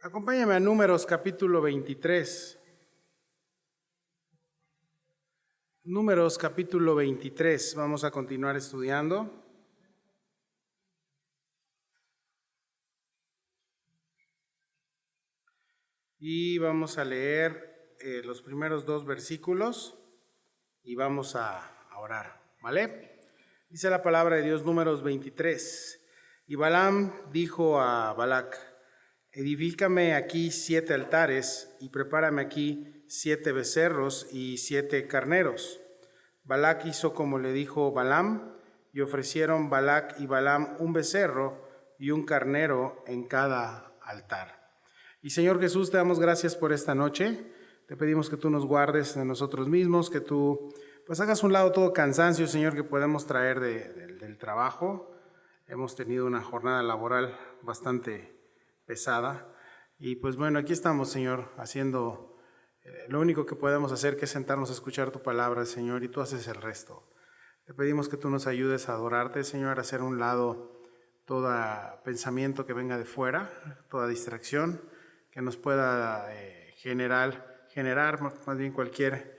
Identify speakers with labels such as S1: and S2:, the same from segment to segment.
S1: Acompáñame a Números capítulo 23. Números capítulo 23. Vamos a continuar estudiando. Y vamos a leer los primeros dos versículos y vamos a orar, ¿vale? Dice la palabra de Dios, Números 23. Y Balaam dijo a Balac: edifícame aquí 7 altares y prepárame aquí 7 becerros y 7 carneros. Balac hizo como le dijo Balaam, y ofrecieron Balac y Balaam un becerro y un carnero en cada altar. Y Señor Jesús, te damos gracias por esta noche. Te pedimos que tú nos guardes de nosotros mismos, que tú pues hagas a un lado todo cansancio, Señor, que podemos traer del trabajo. Hemos tenido una jornada laboral bastante pesada. Y pues bueno, aquí estamos, Señor, haciendo lo único que podemos hacer, que es sentarnos a escuchar tu palabra, Señor, y tú haces el resto. Te pedimos que tú nos ayudes a adorarte, Señor, a hacer a un lado todo pensamiento que venga de fuera, toda distracción que nos pueda generar más bien cualquier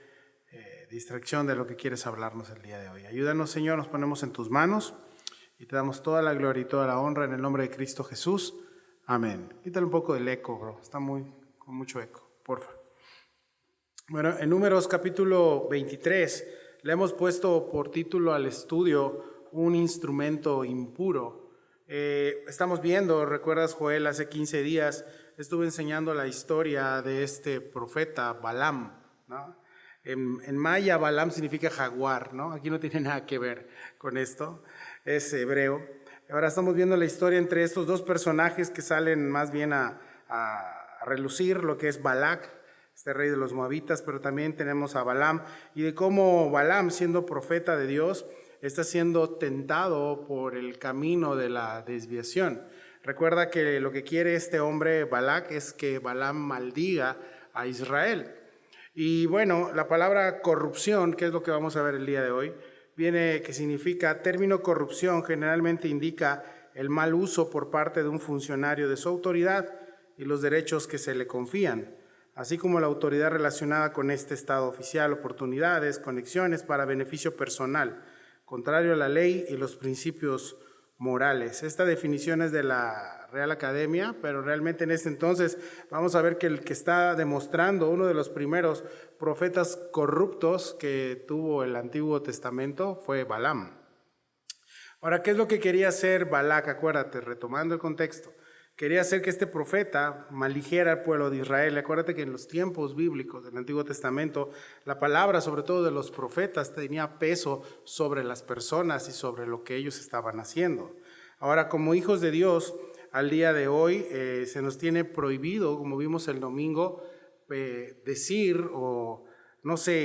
S1: distracción de lo que quieres hablarnos el día de hoy. Ayúdanos, Señor, nos ponemos en tus manos y te damos toda la gloria y toda la honra en el nombre de Cristo Jesús. Amén. Quítale un poco del eco, bro. Está con mucho eco, porfa. Bueno, en Números capítulo 23 le hemos puesto por título al estudio un instrumento impuro. Estamos viendo, recuerdas Joel, hace 15 días estuve enseñando la historia de este profeta Balaam, ¿no? En maya Balaam significa jaguar, ¿no? Aquí no tiene nada que ver con esto, es hebreo. Ahora estamos viendo la historia entre estos dos personajes que salen más bien a relucir, lo que es Balac, este rey de los moabitas, pero también tenemos a Balaam, y de cómo Balaam, siendo profeta de Dios, está siendo tentado por el camino de la desviación. Recuerda que lo que quiere este hombre Balac es que Balaam maldiga a Israel. Y bueno, la palabra corrupción, que es lo que vamos a ver el día de hoy, que significa término corrupción, generalmente indica el mal uso por parte de un funcionario de su autoridad y los derechos que se le confían, así como la autoridad relacionada con este estado oficial, oportunidades, conexiones para beneficio personal, contrario a la ley y los principios morales. Esta definición es de la Real Academia, pero realmente en este entonces vamos a ver que el que está demostrando, uno de los primeros profetas corruptos que tuvo el Antiguo Testamento fue Balaam. Ahora, ¿qué es lo que quería hacer Balac? Acuérdate, retomando el contexto. Quería hacer que este profeta maldijera al pueblo de Israel. Acuérdate que en los tiempos bíblicos del Antiguo Testamento, la palabra, sobre todo de los profetas, tenía peso sobre las personas y sobre lo que ellos estaban haciendo. Ahora, como hijos de Dios, al día de hoy se nos tiene prohibido, como vimos el domingo, decir o, no sé,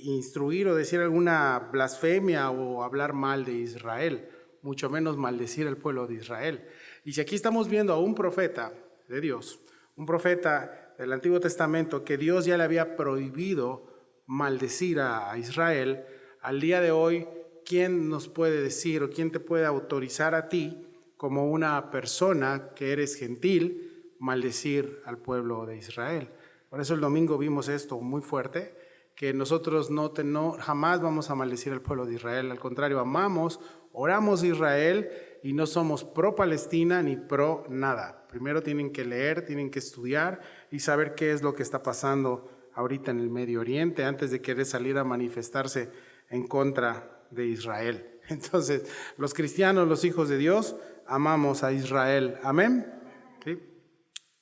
S1: instruir o decir alguna blasfemia o hablar mal de Israel, mucho menos maldecir al pueblo de Israel. Y si aquí estamos viendo a un profeta de Dios, un profeta del Antiguo Testamento que Dios ya le había prohibido maldecir a Israel, al día de hoy, ¿quién nos puede decir o quién te puede autorizar a ti, como una persona que eres gentil, maldecir al pueblo de Israel? Por eso el domingo vimos esto muy fuerte, que nosotros jamás vamos a maldecir al pueblo de Israel. Al contrario, amamos, oramos a Israel y no somos pro Palestina ni pro nada. Primero tienen que leer, tienen que estudiar y saber qué es lo que está pasando ahorita en el Medio Oriente antes de querer salir a manifestarse en contra de Israel. Entonces, los cristianos, los hijos de Dios, amamos a Israel. Amén. ¿Sí?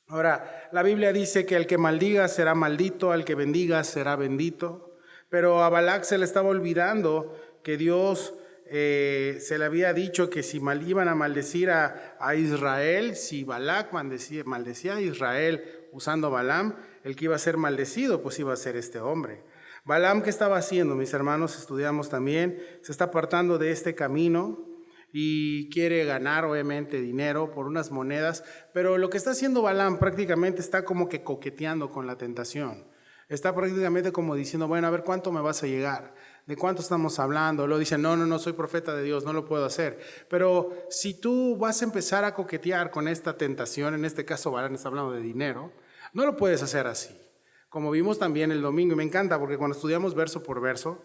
S1: Ahora, la Biblia dice que el que maldiga será maldito, al que bendiga será bendito. Pero a Balac se le estaba olvidando que Dios se le había dicho que si iban a maldecir a Israel, si Balac maldecía a Israel usando Balaam, el que iba a ser maldecido pues iba a ser este hombre. Balaam, ¿qué estaba haciendo? Mis hermanos, estudiamos también, se está apartando de este camino y quiere ganar obviamente dinero por unas monedas, pero lo que está haciendo Balaam prácticamente está como que coqueteando con la tentación. Está prácticamente como diciendo, bueno, a ver cuánto me vas a llegar, de cuánto estamos hablando. Luego dice, no, soy profeta de Dios, no lo puedo hacer. Pero si tú vas a empezar a coquetear con esta tentación, en este caso Balaam está hablando de dinero, no lo puedes hacer así. Como vimos también el domingo, y me encanta porque cuando estudiamos verso por verso,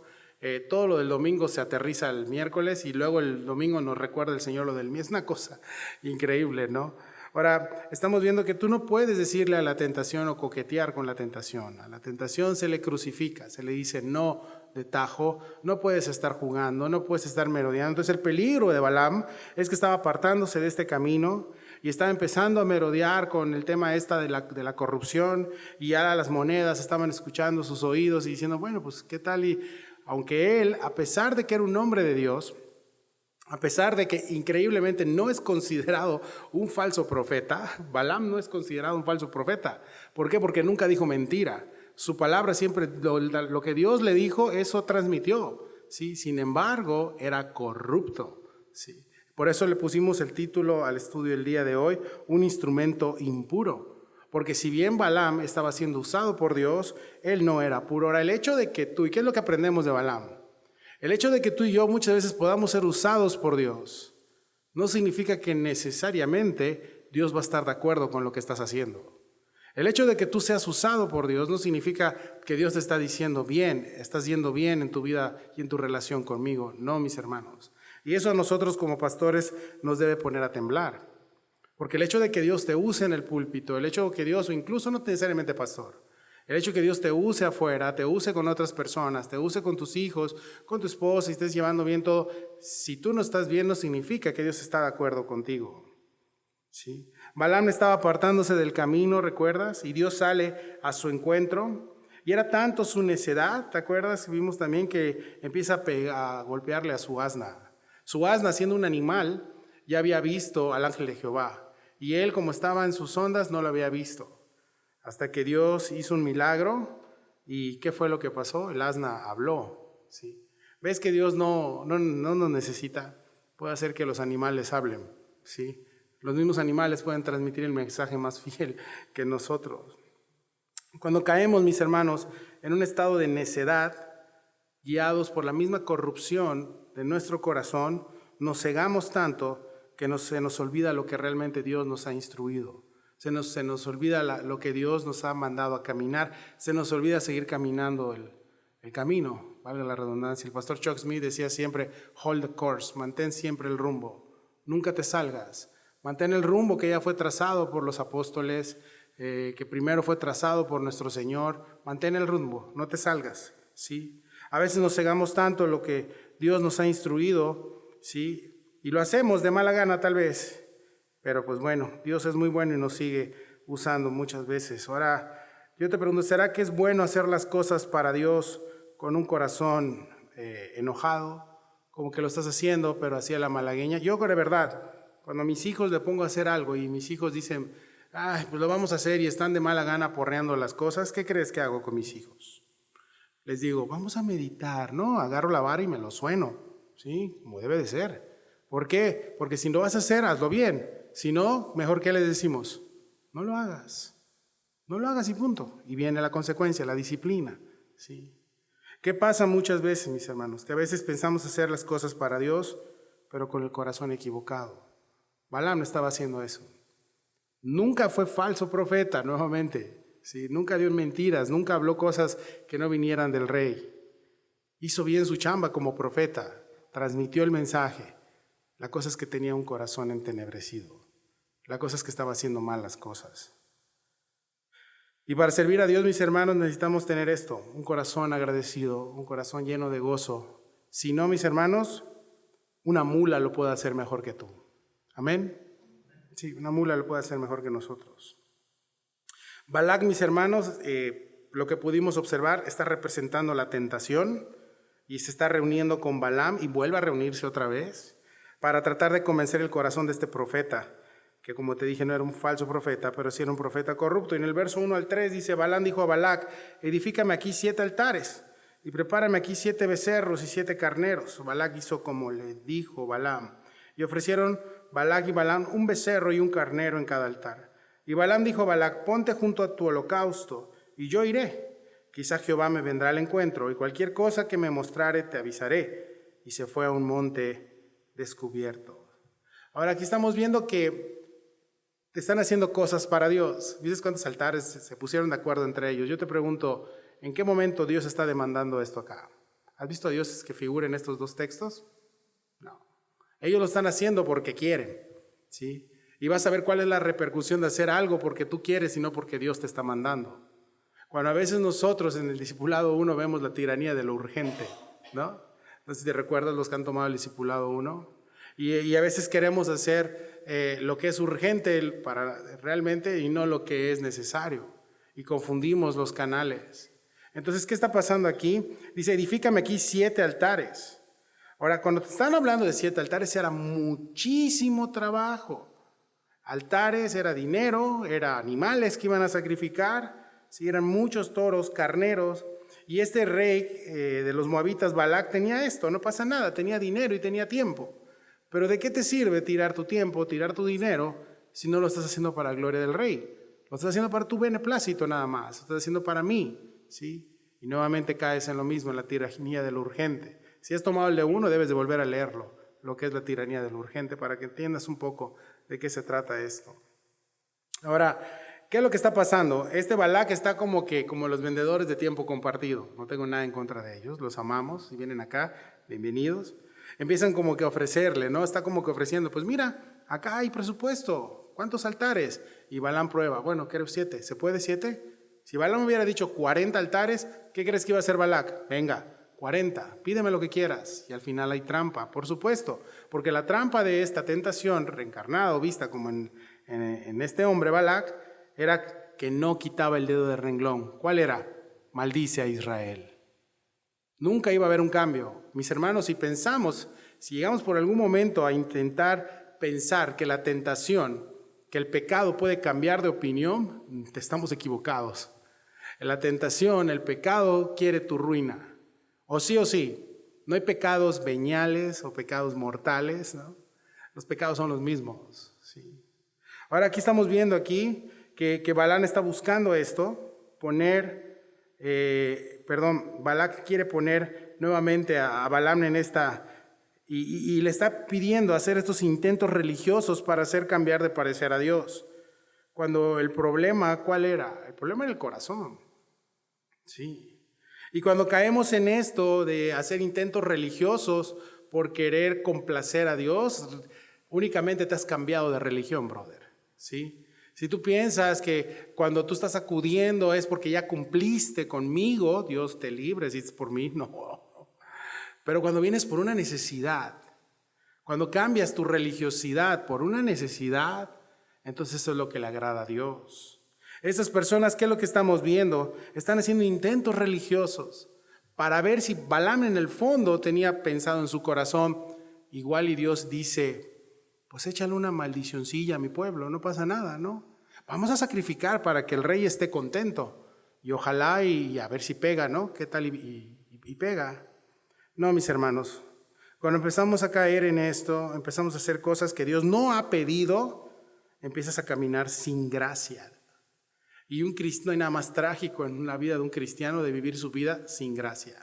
S1: todo lo del domingo se aterriza el miércoles y luego el domingo nos recuerda el Señor lo del miércoles. Es una cosa increíble, ¿no? Ahora, estamos viendo que tú no puedes decirle a la tentación o coquetear con la tentación. A la tentación se le crucifica, se le dice no de tajo, no puedes estar jugando, no puedes estar merodeando. Entonces el peligro de Balaam es que estaba apartándose de este camino y estaba empezando a merodear con el tema de la corrupción, y ya las monedas estaban escuchando sus oídos y diciendo, bueno, pues qué tal. Y aunque él, a pesar de que era un hombre de Dios, a pesar de que increíblemente no es considerado un falso profeta, Balaam no es considerado un falso profeta. ¿Por qué? Porque nunca dijo mentira. Su palabra siempre, lo que Dios le dijo, eso transmitió, ¿sí? Sin embargo, era corrupto, ¿sí? Por eso le pusimos el título al estudio del día de hoy, un instrumento impuro. Porque si bien Balaam estaba siendo usado por Dios, él no era puro. Ahora, el hecho de que tú, ¿y qué es lo que aprendemos de Balaam? El hecho de que tú y yo muchas veces podamos ser usados por Dios no significa que necesariamente Dios va a estar de acuerdo con lo que estás haciendo. El hecho de que tú seas usado por Dios no significa que Dios te está diciendo bien, estás yendo bien en tu vida y en tu relación conmigo. No, mis hermanos. Y eso a nosotros como pastores nos debe poner a temblar. Porque el hecho de que Dios te use en el púlpito, el hecho de que Dios, o incluso no necesariamente pastor, el hecho de que Dios te use afuera, te use con otras personas, te use con tus hijos, con tu esposa y estés llevando bien todo, si tú no estás bien no significa que Dios está de acuerdo contigo. ¿Sí? Balaam estaba apartándose del camino, ¿recuerdas? Y Dios sale a su encuentro. Y era tanto su necedad, ¿te acuerdas? Vimos también que empieza a golpearle a su asna. Su asna, siendo un animal, ya había visto al ángel de Jehová. Y él, como estaba en sus ondas, no lo había visto. Hasta que Dios hizo un milagro. ¿Y qué fue lo que pasó? El asna habló. ¿Sí? ¿Ves que Dios no nos necesita? Puede hacer que los animales hablen. ¿Sí? Los mismos animales pueden transmitir el mensaje más fiel que nosotros. Cuando caemos, mis hermanos, en un estado de necedad, guiados por la misma corrupción de nuestro corazón, nos cegamos tanto que se nos olvida lo que realmente Dios nos ha instruido. Se nos olvida lo que Dios nos ha mandado a caminar. Se nos olvida seguir caminando el camino, valga la redundancia. El pastor Chuck Smith decía siempre, hold the course, mantén siempre el rumbo. Nunca te salgas. Mantén el rumbo que ya fue trazado por los apóstoles, que primero fue trazado por nuestro Señor. Mantén el rumbo, no te salgas, ¿sí? A veces nos cegamos tanto en lo que Dios nos ha instruido, ¿sí? Y lo hacemos de mala gana tal vez. Pero pues bueno, Dios es muy bueno y nos sigue usando muchas veces. Ahora, yo te pregunto, ¿será que es bueno hacer las cosas para Dios con un corazón enojado? Como que lo estás haciendo, pero así a la malagueña. Yo, de verdad, cuando a mis hijos le pongo a hacer algo y mis hijos dicen, ay, pues lo vamos a hacer y están de mala gana porreando las cosas, ¿qué crees que hago con mis hijos? Les digo, vamos a meditar, ¿no? Agarro la vara y me lo sueno, ¿sí? Como debe de ser. ¿Por qué? Porque si lo vas a hacer, hazlo bien. Si no, mejor que les decimos, no lo hagas. No lo hagas y punto. Y viene la consecuencia, la disciplina, ¿sí? ¿Qué pasa muchas veces, mis hermanos? Que a veces pensamos hacer las cosas para Dios, pero con el corazón equivocado. Balaam estaba haciendo eso. Nunca fue falso profeta, nuevamente. ¿Sí? Nunca dio mentiras, nunca habló cosas que no vinieran del rey. Hizo bien su chamba como profeta, transmitió el mensaje. La cosa es que tenía un corazón entenebrecido. La cosa es que estaba haciendo mal las cosas. Y para servir a Dios, mis hermanos, necesitamos tener esto, un corazón agradecido, un corazón lleno de gozo. Si no, mis hermanos, una mula lo puede hacer mejor que tú. ¿Amén? Sí, una mula lo puede hacer mejor que nosotros. Balac, mis hermanos, lo que pudimos observar, está representando la tentación y se está reuniendo con Balaam y vuelve a reunirse otra vez para tratar de convencer el corazón de este profeta, que como te dije no era un falso profeta, pero sí era un profeta corrupto. Y en el verso 1 al 3 dice, Balaam dijo a Balac, edifícame aquí 7 altares y prepárame aquí 7 becerros y 7 carneros. Balac hizo como le dijo Balaam. Y ofrecieron Balac y Balaam un becerro y un carnero en cada altar. Y Balaam dijo a Balac, ponte junto a tu holocausto y yo iré. Quizá Jehová me vendrá al encuentro, y cualquier cosa que me mostrare te avisaré. Y se fue a un monte descubierto. Ahora aquí estamos viendo que te están haciendo cosas para Dios. ¿Viste cuántos altares se pusieron de acuerdo entre ellos? Yo te pregunto, ¿en qué momento Dios está demandando esto acá? ¿Has visto a Dios que figura en estos dos textos? No. Ellos lo están haciendo porque quieren, ¿sí? Y vas a ver cuál es la repercusión de hacer algo porque tú quieres y no porque Dios te está mandando. Cuando a veces nosotros en el discipulado 1 vemos la tiranía de lo urgente, ¿no? No sé si te recuerdas los que han tomado el discipulado 1. Y a veces queremos hacer lo que es urgente para realmente y no lo que es necesario. Y confundimos los canales. Entonces, ¿qué está pasando aquí? Dice, edifícame aquí 7 altares. Ahora, cuando te están hablando de 7 altares, era muchísimo trabajo. Altares era dinero, era animales que iban a sacrificar, sí, eran muchos toros, carneros. Y este rey de los moabitas, Balac, tenía esto, no pasa nada, tenía dinero y tenía tiempo. Pero ¿de qué te sirve tirar tu tiempo, tirar tu dinero, si no lo estás haciendo para la gloria del rey? Lo estás haciendo para tu beneplácito nada más, lo estás haciendo para mí, ¿sí? Y nuevamente caes en lo mismo, en la tiranía de lo urgente. Si has tomado el de 1, debes de volver a leerlo, lo que es la tiranía de lo urgente, para que entiendas un poco de qué se trata esto. Ahora, ¿qué es lo que está pasando? Este Balac está como los vendedores de tiempo compartido. No tengo nada en contra de ellos, los amamos. Si vienen acá, bienvenidos. Empiezan como que a ofrecerle, ¿no? Está como que ofreciendo, pues mira, acá hay presupuesto, ¿cuántos altares? Y Balaam prueba, bueno, quiero 7, ¿se puede 7? Si Balaam hubiera dicho 40 altares, ¿qué crees que iba a hacer Balac? Venga, 40, pídeme lo que quieras. Y al final hay trampa, por supuesto, porque la trampa de esta tentación reencarnada o vista como en este hombre Balac, era que no quitaba el dedo del renglón. ¿Cuál era? Maldice a Israel. Nunca iba a haber un cambio. Mis hermanos, si llegamos por algún momento a intentar pensar que la tentación, que el pecado puede cambiar de opinión, estamos equivocados. La tentación, el pecado quiere tu ruina. O sí, no hay pecados veniales o pecados mortales, ¿no? Los pecados son los mismos, ¿sí? Ahora aquí estamos viendo aquí que Balaam está buscando esto, Balac quiere poner nuevamente a Balaam en esta, y le está pidiendo hacer estos intentos religiosos para hacer cambiar de parecer a Dios. Cuando el problema, ¿cuál era? El problema era el corazón, sí. Y cuando caemos en esto de hacer intentos religiosos por querer complacer a Dios, únicamente te has cambiado de religión, brother, ¿sí? Si tú piensas que cuando tú estás acudiendo es porque ya cumpliste conmigo, Dios te libre, si es por mí, no. Pero cuando vienes por una necesidad, cuando cambias tu religiosidad por una necesidad, entonces eso es lo que le agrada a Dios. Esas personas, ¿qué es lo que estamos viendo? Están haciendo intentos religiosos para ver si Balaam en el fondo tenía pensado en su corazón, igual y Dios dice, pues échale una maldicioncilla a mi pueblo, no pasa nada, ¿no? Vamos a sacrificar para que el rey esté contento y ojalá y a ver si pega, ¿no? ¿Qué tal y pega? No, mis hermanos, cuando empezamos a caer en esto, empezamos a hacer cosas que Dios no ha pedido, empiezas a caminar sin gracia. Y no hay nada más trágico en la vida de un cristiano de vivir su vida sin gracia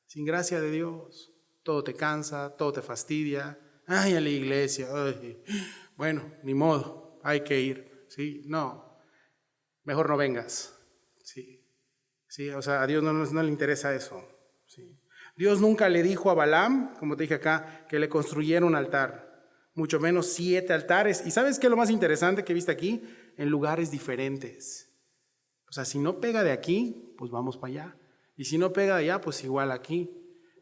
S1: de Dios. Todo te cansa, todo te fastidia. Ay, a la iglesia, ay. Bueno, ni modo, hay que ir, ¿sí? No, mejor no vengas, ¿sí? ¿Sí? O sea, a Dios no le interesa eso, ¿sí? Dios nunca le dijo a Balaam, como te dije acá, que le construyera un altar, mucho menos 7 altares. ¿Y sabes qué es lo más interesante que viste aquí? En lugares diferentes. O sea, si no pega de aquí, pues vamos para allá. Y si no pega de allá, pues igual aquí.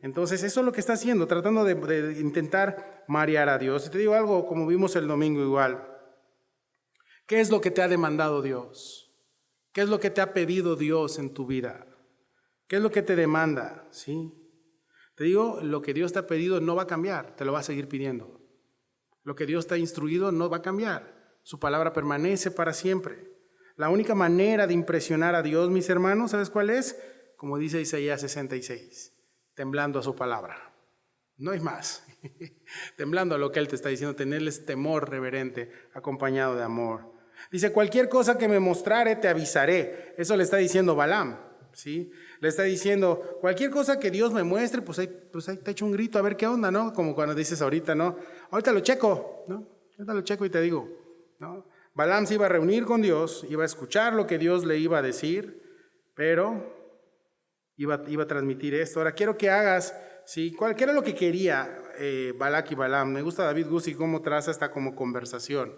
S1: Entonces, eso es lo que está haciendo, tratando de intentar marear a Dios. Y te digo algo, como vimos el domingo igual. ¿Qué es lo que te ha demandado Dios? ¿Qué es lo que te ha pedido Dios en tu vida? ¿Qué es lo que te demanda? ¿Sí? Te digo, lo que Dios te ha pedido no va a cambiar, te lo va a seguir pidiendo. Lo que Dios te ha instruido no va a cambiar. Su palabra permanece para siempre. La única manera de impresionar a Dios, mis hermanos, ¿sabes cuál es? Como dice Isaías 66, temblando a su palabra. No hay más. Temblando a lo que Él te está diciendo, tenerles temor reverente, acompañado de amor. Dice, cualquier cosa que me mostrare te avisaré. Eso le está diciendo Balaam. ¿sí? Le está diciendo, cualquier cosa que Dios me muestre, pues ahí te echo un grito a ver qué onda, ¿no? Como cuando dices ahorita, ¿no? Ahorita lo checo, ¿no? Ahorita lo checo y te digo, ¿no? Balaam se iba a reunir con Dios, iba a escuchar lo que Dios le iba a decir, pero iba a transmitir esto. Ahora quiero que hagas, ¿sí? ¿Qué era lo que quería Balac y Balaam? Me gusta David Guzzi cómo traza esta como conversación.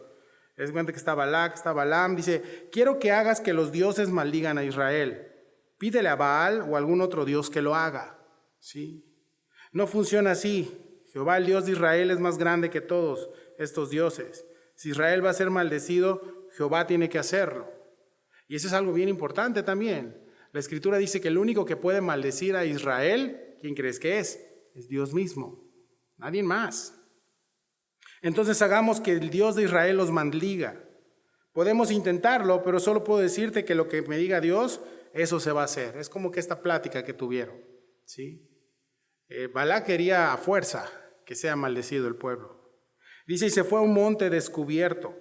S1: Es cuenta que está Balac, está Balaam, dice, quiero que hagas que los dioses maldigan a Israel. Pídele a Baal o a algún otro dios que lo haga, ¿sí? No funciona así. Jehová, el Dios de Israel, es más grande que todos estos dioses. Si Israel va a ser maldecido, Jehová tiene que hacerlo. Y eso es algo bien importante también. La Escritura dice que el único que puede maldecir a Israel, ¿quién crees que es? Es Dios mismo, nadie más. Entonces hagamos que el Dios de Israel los maldiga. Podemos intentarlo, pero solo puedo decirte que lo que me diga Dios, eso se va a hacer. Es como que esta plática que tuvieron, ¿sí? Balac quería a fuerza que sea maldecido el pueblo. Dice, y se fue a un monte descubierto,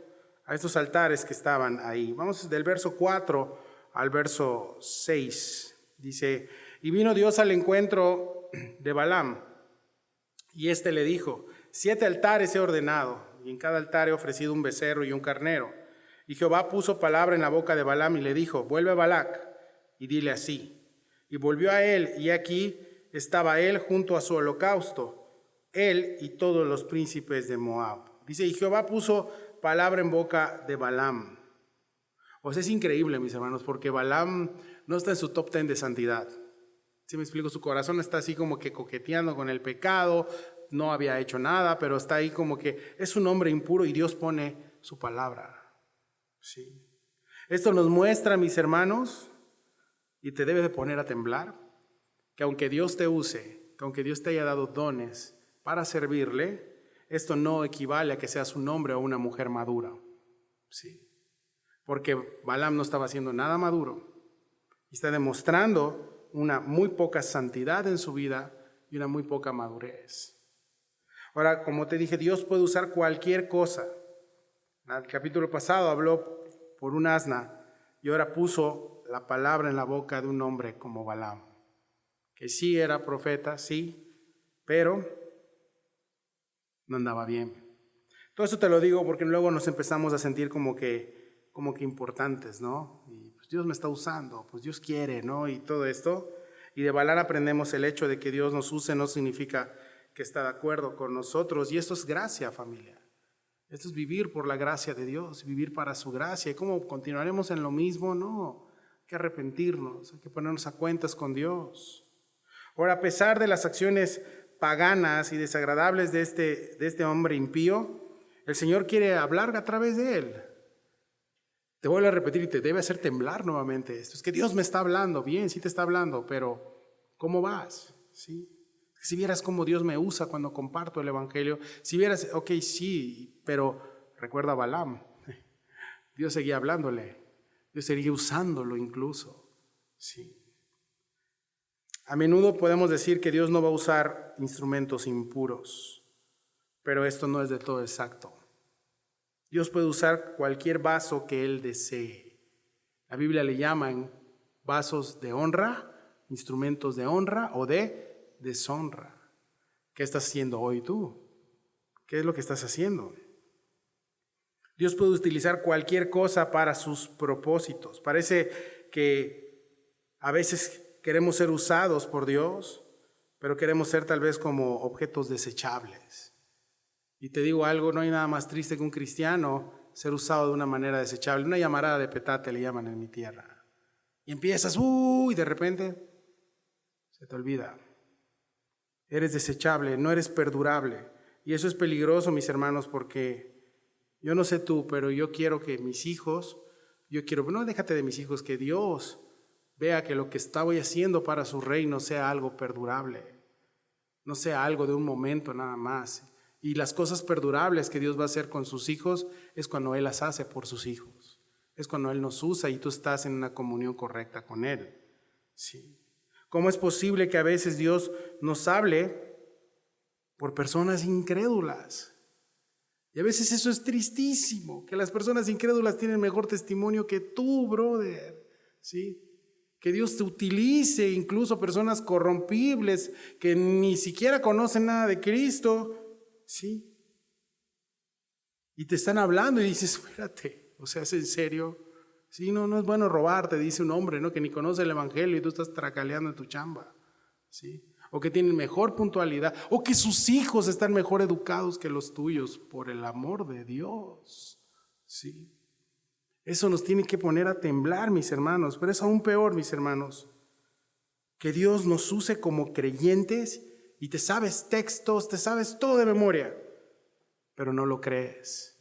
S1: a estos altares que estaban ahí. Vamos del verso 4 al verso 6. Dice, y vino Dios al encuentro de Balaam, y éste le dijo, 7 altares he ordenado, y en cada altar he ofrecido un becerro y un carnero. Y Jehová puso palabra en la boca de Balaam y le dijo, vuelve a Balac y dile así. Y volvió a él, y aquí estaba él junto a su holocausto, él y todos los príncipes de Moab. Dice, y Jehová puso palabra en boca de Balaam. O sea, es increíble, mis hermanos, porque Balaam no está en su top 10 de santidad. ¿Sí me explico? Su corazón está así como que coqueteando con el pecado, no había hecho nada, pero está ahí como que es un hombre impuro y Dios pone su palabra. Sí. Esto nos muestra, mis hermanos, y te debe de poner a temblar, que aunque Dios te use, que aunque Dios te haya dado dones para servirle, esto no equivale a que seas un hombre o una mujer madura. Sí. Porque Balaam no estaba haciendo nada maduro y está demostrando una muy poca santidad en su vida y una muy poca madurez. Ahora, como te dije, Dios puede usar cualquier cosa. En el capítulo pasado habló por un asna y ahora puso la palabra en la boca de un hombre como Balaam, que sí era profeta, sí, pero no andaba bien. Todo eso te lo digo porque luego nos empezamos a sentir como que importantes, ¿no? Y pues Dios me está usando, pues Dios quiere, ¿no? Y todo esto. Y de Balaam aprendemos el hecho de que Dios nos use no significa que está de acuerdo con nosotros. Y esto es gracia, familia. Esto es vivir por la gracia de Dios, vivir para su gracia. ¿Y cómo continuaremos en lo mismo? No, hay que arrepentirnos, hay que ponernos a cuentas con Dios. Ahora, a pesar de las acciones paganas y desagradables de este hombre impío, el Señor quiere hablar a través de él. Te vuelvo a repetir y te debe hacer temblar nuevamente esto. Es que Dios me está hablando, bien, sí te está hablando, pero ¿cómo vas? ¿Sí? Si vieras cómo Dios me usa cuando comparto el Evangelio, si vieras, ok, sí, pero recuerda a Balaam. Dios seguía hablándole, Dios seguía usándolo incluso. Sí. A menudo podemos decir que Dios no va a usar instrumentos impuros, pero esto no es de todo exacto. Dios puede usar cualquier vaso que Él desee. La Biblia le llama vasos de honra, instrumentos de honra o de deshonra. ¿Qué estás haciendo hoy tú? ¿Qué es lo que estás haciendo? Dios puede utilizar cualquier cosa para sus propósitos. Parece que a veces queremos ser usados por Dios, pero queremos ser tal vez como objetos desechables. Y te digo algo, no hay nada más triste que un cristiano ser usado de una manera desechable. Una llamarada de petate le llaman en mi tierra. Y empiezas, y de repente se te olvida. Eres desechable, no eres perdurable. Y eso es peligroso, mis hermanos, porque yo no sé tú, pero yo quiero que mis hijos, no déjate de mis hijos, que Dios vea que lo que estoy haciendo para su reino sea algo perdurable, no sea algo de un momento nada más. Y las cosas perdurables que Dios va a hacer con sus hijos es cuando Él las hace por sus hijos. Es cuando Él nos usa y tú estás en una comunión correcta con Él. Sí. ¿Cómo es posible que a veces Dios nos hable por personas incrédulas? Y a veces eso es tristísimo, que las personas incrédulas tienen mejor testimonio que tú, brother. ¿Sí? Que Dios te utilice, incluso personas corrompibles que ni siquiera conocen nada de Cristo, ¿sí? Y te están hablando y dices, espérate, o sea, ¿es en serio? Sí, no es bueno robar, te dice un hombre, ¿no? Que ni conoce el evangelio y tú estás tracaleando en tu chamba, ¿sí? O que tienen mejor puntualidad, o que sus hijos están mejor educados que los tuyos, por el amor de Dios, ¿sí? Eso nos tiene que poner a temblar, mis hermanos, pero es aún peor, mis hermanos, que Dios nos use como creyentes y te sabes textos, te sabes todo de memoria, pero no lo crees.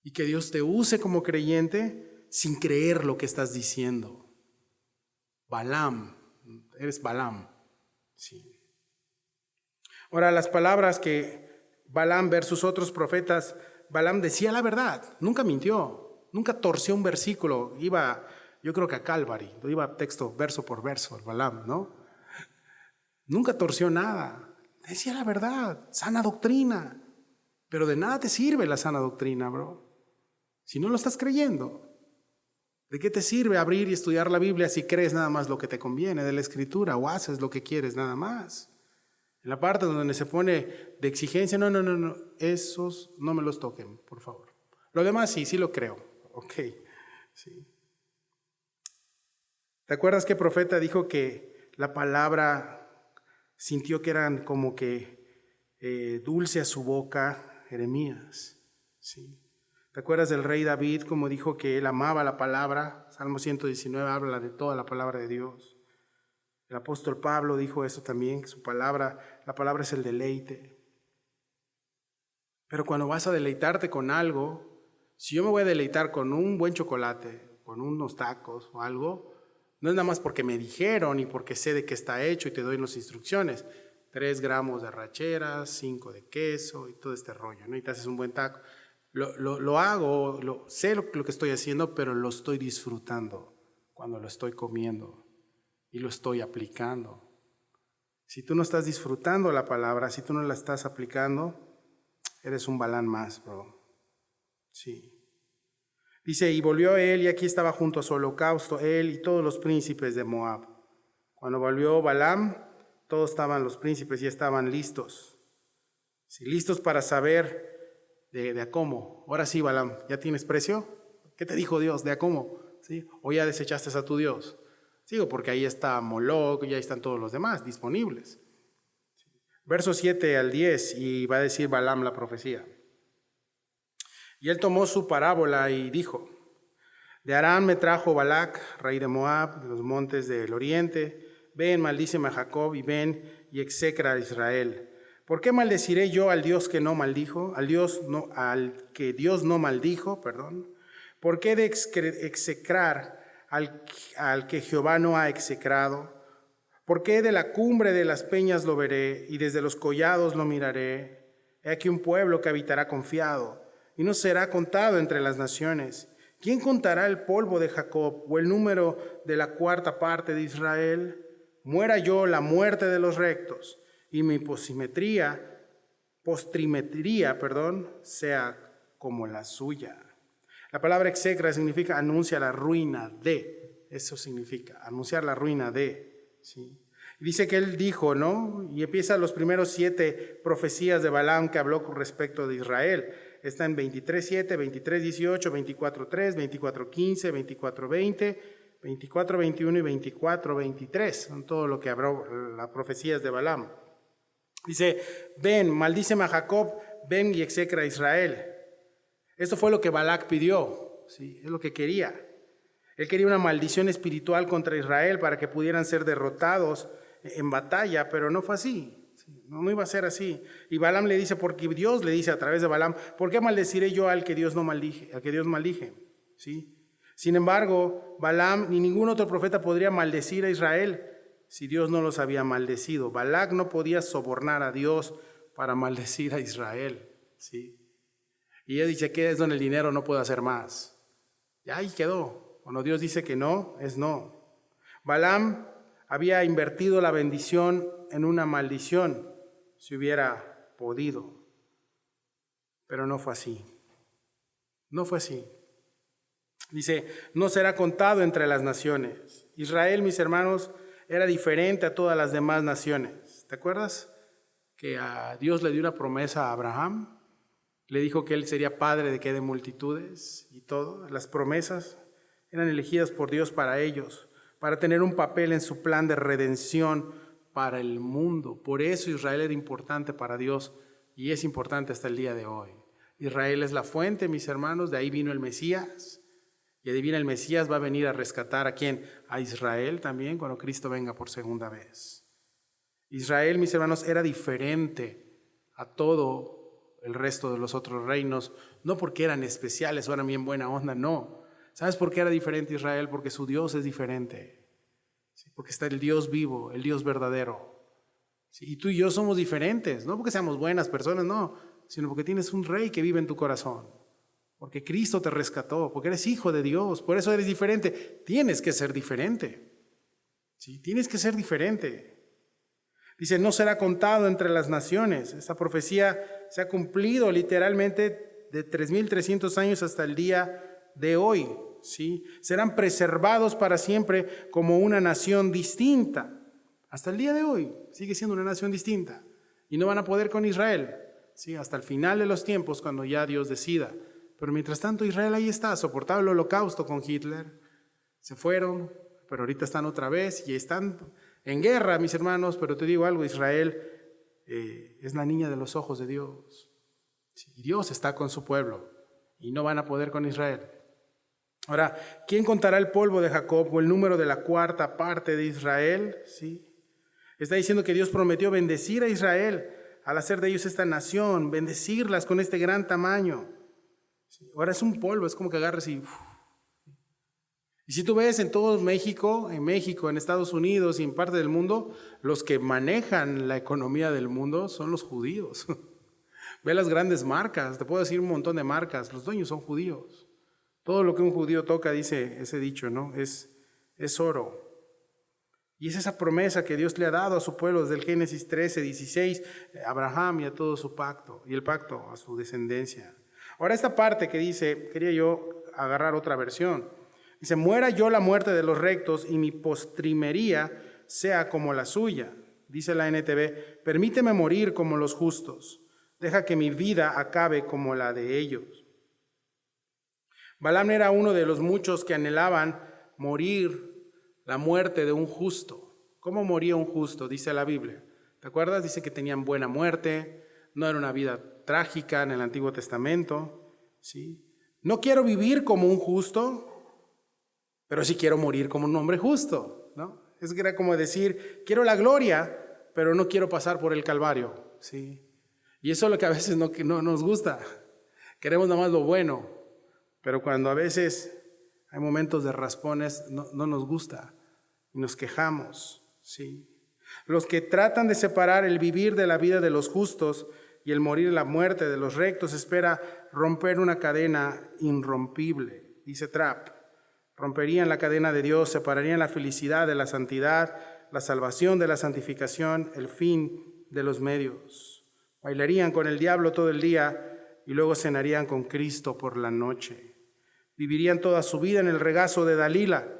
S1: Y que Dios te use como creyente sin creer lo que estás diciendo. Balaam, eres Balaam. Sí. Ahora, las palabras que Balaam versus otros profetas, Balaam decía la verdad, nunca mintió, nunca torció un versículo, iba, yo creo que a Calvary, iba texto verso por verso, Balaam, ¿no? Nunca torció nada, decía la verdad, sana doctrina, pero de nada te sirve la sana doctrina, bro, si no lo estás creyendo. ¿De qué te sirve abrir y estudiar la Biblia si crees nada más lo que te conviene de la Escritura o haces lo que quieres nada más? En la parte donde se pone de exigencia, no, esos no me los toquen, por favor. Lo demás sí lo creo, ok. Sí. ¿Te acuerdas que el profeta dijo que la palabra sintió que eran como que dulce a su boca? Jeremías, sí. ¿Te acuerdas del rey David como dijo que él amaba la palabra? Salmo 119 habla de toda la palabra de Dios. El apóstol Pablo dijo eso también, que la palabra es el deleite. Pero cuando vas a deleitarte con algo, si yo me voy a deleitar con un buen chocolate, con unos tacos o algo, no es nada más porque me dijeron y porque sé de qué está hecho y te doy las instrucciones. 3 gramos de arracheras, 5 de queso y todo este rollo, ¿no? Y te haces un buen taco. Lo hago, sé lo que estoy haciendo, pero lo estoy disfrutando cuando lo estoy comiendo y lo estoy aplicando. Si tú no estás disfrutando la palabra, si tú no la estás aplicando, eres un Balaam más, bro. Sí. Dice, y volvió él y aquí estaba junto a su holocausto, él y todos los príncipes de Moab. Cuando volvió Balaam, todos estaban los príncipes y estaban listos. Sí, listos para saber de a cómo. Ahora sí, Balaam, ¿ya tienes precio? ¿Qué te dijo Dios? ¿De a cómo? ¿Sí? ¿O ya desechaste a tu Dios? Sigo, porque ahí está Moloc, y ahí están todos los demás disponibles. Versos 7 al 10, y va a decir Balaam la profecía. Y él tomó su parábola y dijo, de Aram me trajo Balac, rey de Moab, de los montes del oriente. Ven, maldíceme a Jacob, y ven y execra a Israel. ¿Por qué maldeciré yo al Dios que no maldijo? Al que Dios no maldijo, perdón. ¿Por qué de execrar al que Jehová no ha execrado? ¿Por qué de la cumbre de las peñas lo veré y desde los collados lo miraré? He aquí un pueblo que habitará confiado y no será contado entre las naciones. ¿Quién contará el polvo de Jacob o el número de la 4ª parte de Israel? Muera yo la muerte de los rectos y mi postrimería, sea como la suya. La palabra execra significa anuncia la ruina de, eso significa, anunciar la ruina de, ¿sí? Dice que él dijo, ¿no? Y empieza los primeros 7 profecías de Balaam que habló con respecto de Israel. Está en 23:7, 23:18, 24:3, 24:15, 24:20, 24:21 y 24:23. Son todo lo que habló las profecías de Balaam. Dice, ven, maldíceme a Jacob, ven y execra a Israel. Esto fue lo que Balac pidió, ¿sí? Es lo que quería. Él quería una maldición espiritual contra Israel para que pudieran ser derrotados en batalla, pero no fue así. No iba a ser así. Y Balaam le dice, porque Dios le dice a través de Balaam, ¿por qué maldeciré yo al que Dios no maldige, al que Dios maldije? ¿Sí? Sin embargo, Balaam ni ningún otro profeta podría maldecir a Israel si Dios no los había maldecido. Balac no podía sobornar a Dios para maldecir a Israel, ¿sí? Y él dice que es donde el dinero no puede hacer más. Y ahí quedó. Cuando Dios dice que no, es no. Balaam había invertido la bendición en una maldición, si hubiera podido. Pero no fue así. No fue así. Dice, no será contado entre las naciones. Israel, mis hermanos, era diferente a todas las demás naciones. ¿Te acuerdas que a Dios le dio una promesa a Abraham? Le dijo que él sería padre de qué, de multitudes y todo. Las promesas eran elegidas por Dios para ellos, para tener un papel en su plan de redención para el mundo. Por eso Israel era importante para Dios y es importante hasta el día de hoy. Israel es la fuente, mis hermanos, de ahí vino el Mesías. Y adivina, el Mesías va a venir a rescatar ¿a quién? A Israel también cuando Cristo venga por segunda vez. Israel, mis hermanos, era diferente a todo el resto de los otros reinos, no porque eran especiales o eran bien buena onda, no. ¿Sabes por qué era diferente Israel? Porque su Dios es diferente. ¿Sí? Porque está el Dios vivo, el Dios verdadero. ¿Sí? Y tú y yo somos diferentes, no porque seamos buenas personas, no, sino porque tienes un rey que vive en tu corazón. Porque Cristo te rescató, porque eres hijo de Dios, por eso eres diferente. Tienes que ser diferente. ¿Sí? Tienes que ser diferente. Dice, no será contado entre las naciones. Esta profecía se ha cumplido literalmente de 3,300 años hasta el día de hoy. ¿Sí? Serán preservados para siempre como una nación distinta. Hasta el día de hoy sigue siendo una nación distinta. Y no van a poder con Israel. ¿Sí? Hasta el final de los tiempos, cuando ya Dios decida. Pero mientras tanto Israel ahí está, soportaba el holocausto con Hitler. Se fueron, pero ahorita están otra vez y están en guerra, mis hermanos. Pero te digo algo, Israel es la niña de los ojos de Dios. Sí, Dios está con su pueblo y no van a poder con Israel. Ahora, ¿quién contará el polvo de Jacob o el número de la cuarta parte de Israel? ¿Sí? Está diciendo que Dios prometió bendecir a Israel al hacer de ellos esta nación, bendecirlas con este gran tamaño. ¿Sí? Ahora es un polvo, es como que agarres y... Y si tú ves en todo México, en Estados Unidos y en parte del mundo, los que manejan la economía del mundo son los judíos. Ve las grandes marcas, te puedo decir un montón de marcas, los dueños son judíos. Todo lo que un judío toca, dice ese dicho, ¿no? Es oro. Y es esa promesa que Dios le ha dado a su pueblo desde el Génesis 13, 16, a Abraham y a todo su pacto, y el pacto a su descendencia. Ahora esta parte que dice, quería yo agarrar otra versión. Dice, muera yo la muerte de los rectos y mi postrimería sea como la suya. Dice la NTV, permíteme morir como los justos. Deja que mi vida acabe como la de ellos. Balaam era uno de los muchos que anhelaban morir la muerte de un justo. ¿Cómo moría un justo? Dice la Biblia. ¿Te acuerdas? Dice que tenían buena muerte, no era una vida trágica en el Antiguo Testamento. ¿Sí? No quiero vivir como un justo, pero sí quiero morir como un hombre justo, ¿no? Es que era como decir, quiero la gloria, pero no quiero pasar por el Calvario, ¿sí? Y eso es lo que a veces no nos gusta. Queremos nada más lo bueno, pero cuando a veces hay momentos de raspones, no nos gusta y nos quejamos, ¿sí? Los que tratan de separar el vivir de la vida de los justos y el morir la muerte de los rectos espera romper una cadena irrompible, dice Trapp. Romperían la cadena de Dios, separarían la felicidad de la santidad, la salvación de la santificación, el fin de los medios. Bailarían con el diablo todo el día y luego cenarían con Cristo por la noche. Vivirían toda su vida en el regazo de Dalila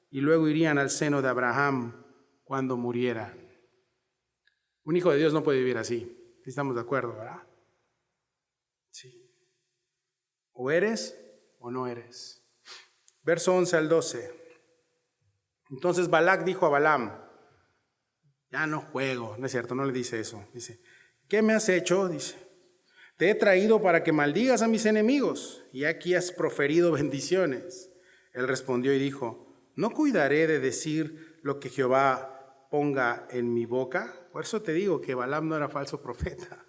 S1: y luego irían al seno de Abraham cuando murieran. Un hijo de Dios no puede vivir así. Estamos de acuerdo, ¿verdad? Sí. O eres o no eres. Verso 11 al 12. Entonces Balac dijo a Balaam, ya no juego, no es cierto, no le dice eso. Dice, ¿qué me has hecho? Dice, te he traído para que maldigas a mis enemigos y aquí has proferido bendiciones. Él respondió y dijo, ¿no cuidaré de decir lo que Jehová ponga en mi boca? Por eso te digo que Balaam no era falso profeta.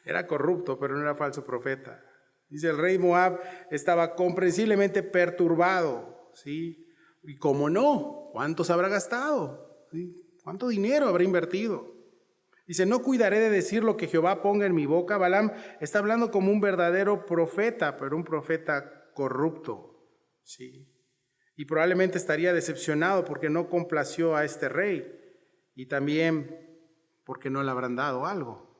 S1: Era corrupto, pero no era falso profeta. Dice, el rey Moab estaba comprensiblemente perturbado, ¿sí? Y cómo no, ¿cuántos habrá gastado? ¿Sí? ¿Cuánto dinero habrá invertido? Dice, no cuidaré de decir lo que Jehová ponga en mi boca. Balaam está hablando como un verdadero profeta, pero un profeta corrupto, ¿sí? Y probablemente estaría decepcionado porque no complació a este rey y también porque no le habrán dado algo.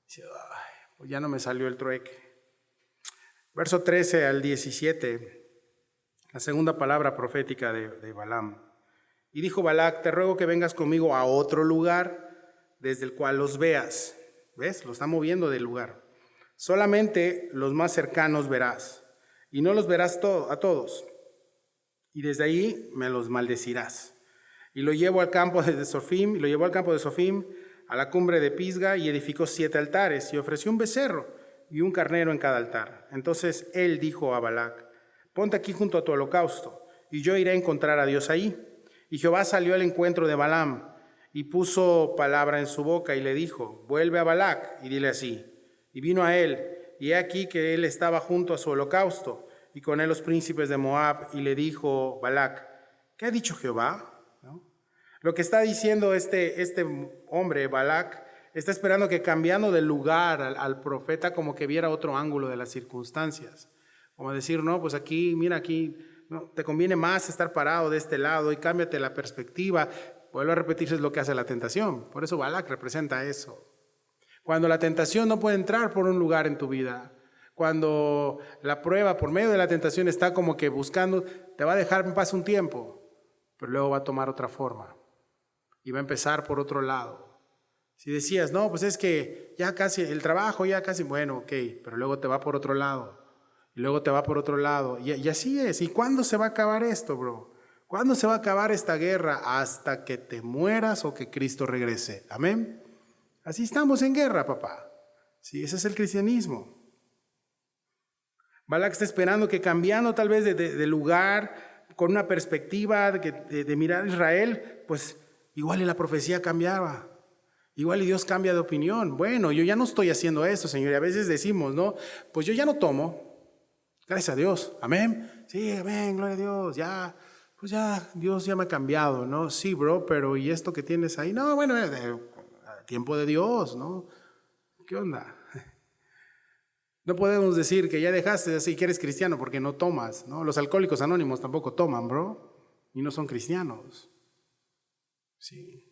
S1: Dice, ay, pues ya no me salió el trueque. Verso 13 al 17, la segunda palabra profética de Balaam. Y dijo Balac: te ruego que vengas conmigo a otro lugar desde el cual los veas. ¿Ves? Lo está moviendo del lugar. Solamente los más cercanos verás, y no los verás a todos. Y desde ahí me los maldecirás. Y lo llevó al campo de Sofim, a la cumbre de Pisga, y edificó 7 altares, y ofreció un becerro y un carnero en cada altar. Entonces él dijo a Balac: ponte aquí junto a tu holocausto, y yo iré a encontrar a Dios ahí. Y Jehová salió al encuentro de Balaam, y puso palabra en su boca, y le dijo: vuelve a Balac, y dile así. Y vino a él, y he aquí que él estaba junto a su holocausto, y con él los príncipes de Moab, y le dijo Balac: ¿qué ha dicho Jehová? ¿No? Lo que está diciendo este hombre, Balac, está esperando que, cambiando de lugar al profeta, como que viera otro ángulo de las circunstancias. Como decir: no, pues aquí, mira aquí, no, te conviene más estar parado de este lado y cámbiate la perspectiva. Vuelvo a repetir, es lo que hace la tentación. Por eso Balac representa eso. Cuando la tentación no puede entrar por un lugar en tu vida, cuando la prueba por medio de la tentación está como que buscando, te va a dejar en paz un tiempo, pero luego va a tomar otra forma y va a empezar por otro lado. Si decías: no, pues es que ya casi, el trabajo ya casi, bueno, ok, pero luego te va por otro lado, y luego te va por otro lado, y así es. ¿Y cuándo se va a acabar esto, bro? ¿Cuándo se va a acabar esta guerra? Hasta que te mueras o que Cristo regrese. Amén. Así estamos en guerra, papá. Sí, ese es el cristianismo. Balac está esperando que, cambiando tal vez de lugar, con una perspectiva de mirar a Israel, pues igual y la profecía cambiaba. Igual y Dios cambia de opinión. Bueno, yo ya no estoy haciendo esto, Señor. Y a veces decimos, ¿no? Pues yo ya no tomo. Gracias a Dios. Amén. Sí, amén, gloria a Dios. Ya, pues ya, Dios ya me ha cambiado, ¿no? Sí, bro, pero ¿y esto que tienes ahí? No, bueno, tiempo de Dios, ¿no? ¿Qué onda? No podemos decir que ya dejaste así que eres cristiano porque no tomas, ¿no? Los alcohólicos anónimos tampoco toman, bro, y no son cristianos. Sí.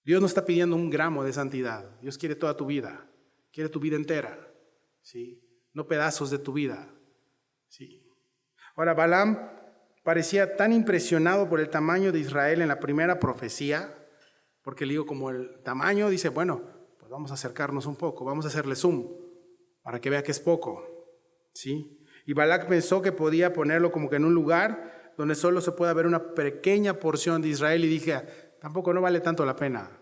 S1: Dios no está pidiendo un gramo de santidad. Dios quiere toda tu vida, quiere tu vida entera, ¿sí? No pedazos de tu vida, ¿sí? Ahora, Balaam parecía tan impresionado por el tamaño de Israel en la primera profecía, porque le digo, como el tamaño, dice, bueno, pues vamos a acercarnos un poco, vamos a hacerle zoom para que vea que es poco, ¿sí? Y Balac pensó que podía ponerlo como que en un lugar donde solo se pueda ver una pequeña porción de Israel, y dije, tampoco no vale tanto la pena.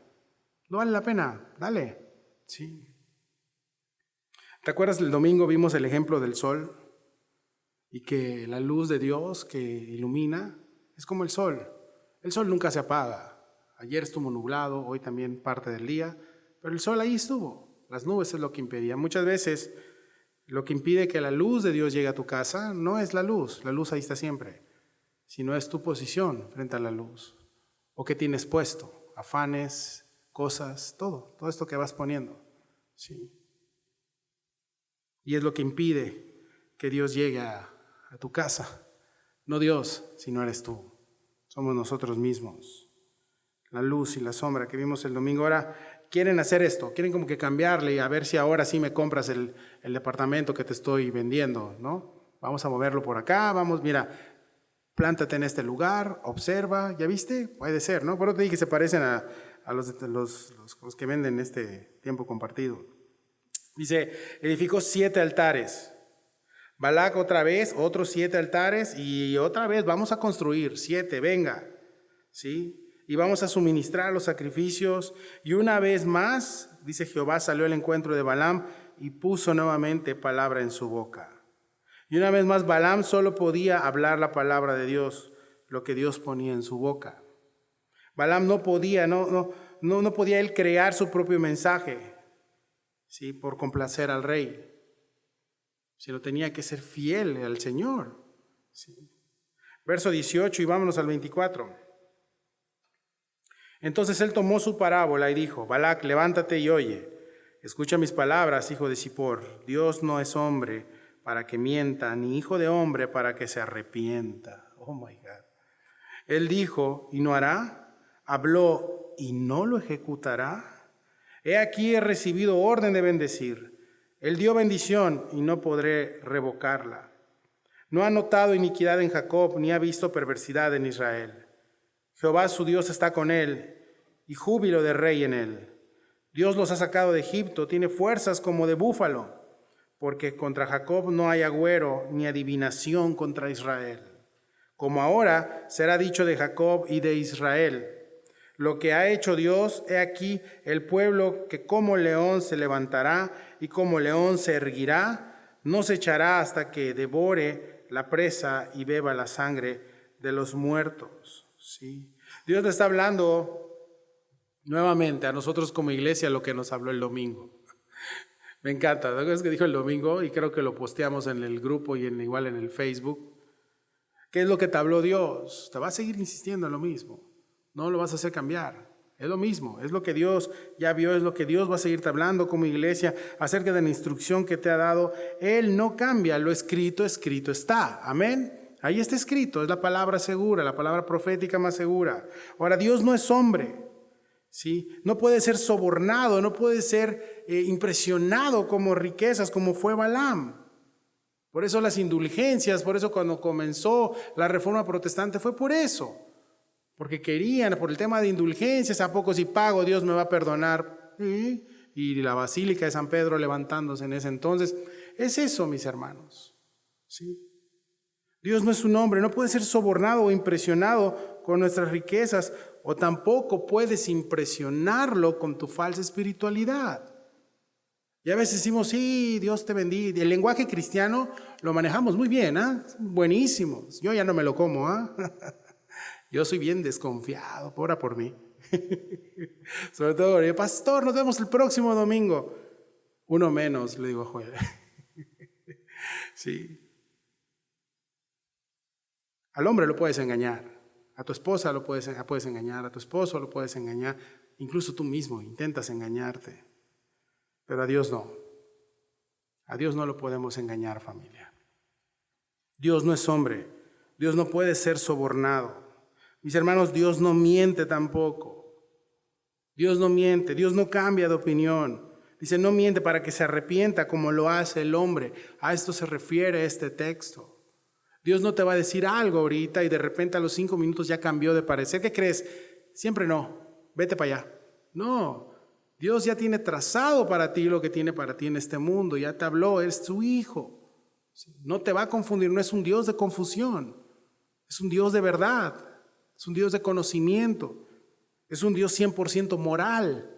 S1: No vale la pena, dale, ¿sí? ¿Te acuerdas el domingo vimos el ejemplo del sol? Y que la luz de Dios que ilumina es como el sol. El sol nunca se apaga. Ayer estuvo nublado, hoy también parte del día, pero el sol ahí estuvo. Las nubes es lo que impedía. Muchas veces lo que impide que la luz de Dios llegue a tu casa no es la luz ahí está siempre, sino es tu posición frente a la luz. O qué tienes puesto, afanes, cosas, todo esto que vas poniendo. Sí. Y es lo que impide que Dios llegue a tu casa. No Dios, sino eres tú. Somos nosotros mismos. La luz y la sombra que vimos el domingo. Ahora quieren hacer esto, quieren como que cambiarle y a ver si ahora sí me compras el departamento que te estoy vendiendo, ¿no? Vamos a moverlo por acá, vamos, mira, plántate en este lugar, observa, ¿ya viste? Puede ser, ¿no? Por eso te dije que se parecen a los que venden este tiempo compartido. Dice, edificó 7 altares. Balac otra vez, otros 7 altares, y otra vez vamos a construir 7, venga, ¿sí? Y vamos a suministrar los sacrificios. Y una vez más, dice Jehová, salió al encuentro de Balaam y puso nuevamente palabra en su boca. Y una vez más, Balaam solo podía hablar la palabra de Dios, lo que Dios ponía en su boca. Balaam no podía él crear su propio mensaje, ¿sí? Por complacer al rey, sino tenía que ser fiel al Señor, ¿sí? Verso 18 y vámonos al 24. Entonces él tomó su parábola y dijo, Balac, levántate y oye, escucha mis palabras, hijo de Zippor. Dios no es hombre para que mienta, ni hijo de hombre para que se arrepienta. Oh my God. Él dijo y no hará, habló y no lo ejecutará. He aquí he recibido orden de bendecir. Él dio bendición y no podré revocarla. No ha notado iniquidad en Jacob, ni ha visto perversidad en Israel. Jehová su Dios está con él, y júbilo de rey en él. Dios los ha sacado de Egipto, tiene fuerzas como de búfalo, porque contra Jacob no hay agüero ni adivinación contra Israel. Como ahora será dicho de Jacob y de Israel: lo que ha hecho Dios, he aquí el pueblo que como león se levantará y como león se erguirá, no se echará hasta que devore la presa y beba la sangre de los muertos. ¿Sí? Dios le está hablando nuevamente a nosotros como iglesia lo que nos habló el domingo. Me encanta, ¿no? Es que dijo el domingo y creo que lo posteamos en el grupo y igual en el Facebook. ¿Qué es lo que te habló Dios? Te va a seguir insistiendo en lo mismo. No lo vas a hacer cambiar. Es lo mismo, es lo que Dios ya vio, es lo que Dios va a seguirte hablando como iglesia acerca de la instrucción que te ha dado. Él no cambia, lo escrito, escrito está. Amén. Ahí está escrito, es la palabra segura, la palabra profética más segura. Ahora, Dios no es hombre, ¿sí? No puede ser sobornado, no puede ser impresionado como riquezas, como fue Balaam. Por eso las indulgencias, por eso cuando comenzó la reforma protestante fue por eso. Porque querían, por el tema de indulgencias, ¿a poco si pago Dios me va a perdonar? ¿Sí? Y la Basílica de San Pedro levantándose en ese entonces. Es eso, mis hermanos. ¿Sí? Dios no es un hombre, no puede ser sobornado o impresionado con nuestras riquezas, o tampoco puedes impresionarlo con tu falsa espiritualidad. Y a veces decimos, sí, Dios te bendiga. El lenguaje cristiano lo manejamos muy bien, ¿ah? Buenísimo. Yo ya no me lo como, ¿ah? Yo soy bien desconfiado, ora por mí. Sobre todo, pastor, nos vemos el próximo domingo. Uno menos, le digo a Joel. Sí. Al hombre lo puedes engañar, a tu esposa lo puedes engañar, a tu esposo lo puedes engañar, incluso tú mismo intentas engañarte, pero a Dios no. A Dios no lo podemos engañar, familia. Dios no es hombre, Dios no puede ser sobornado. Mis hermanos, Dios no miente tampoco. Dios no miente, Dios no cambia de opinión. Dice, no miente para que se arrepienta como lo hace el hombre. A esto se refiere este texto. Dios no te va a decir algo ahorita y de repente a los 5 minutos ya cambió de parecer. ¿Qué crees? Siempre no. Vete para allá. No. Dios ya tiene trazado para ti lo que tiene para ti en este mundo. Ya te habló, eres su hijo. No te va a confundir. No es un Dios de confusión. Es un Dios de verdad. Es un Dios de conocimiento. Es un Dios 100% moral.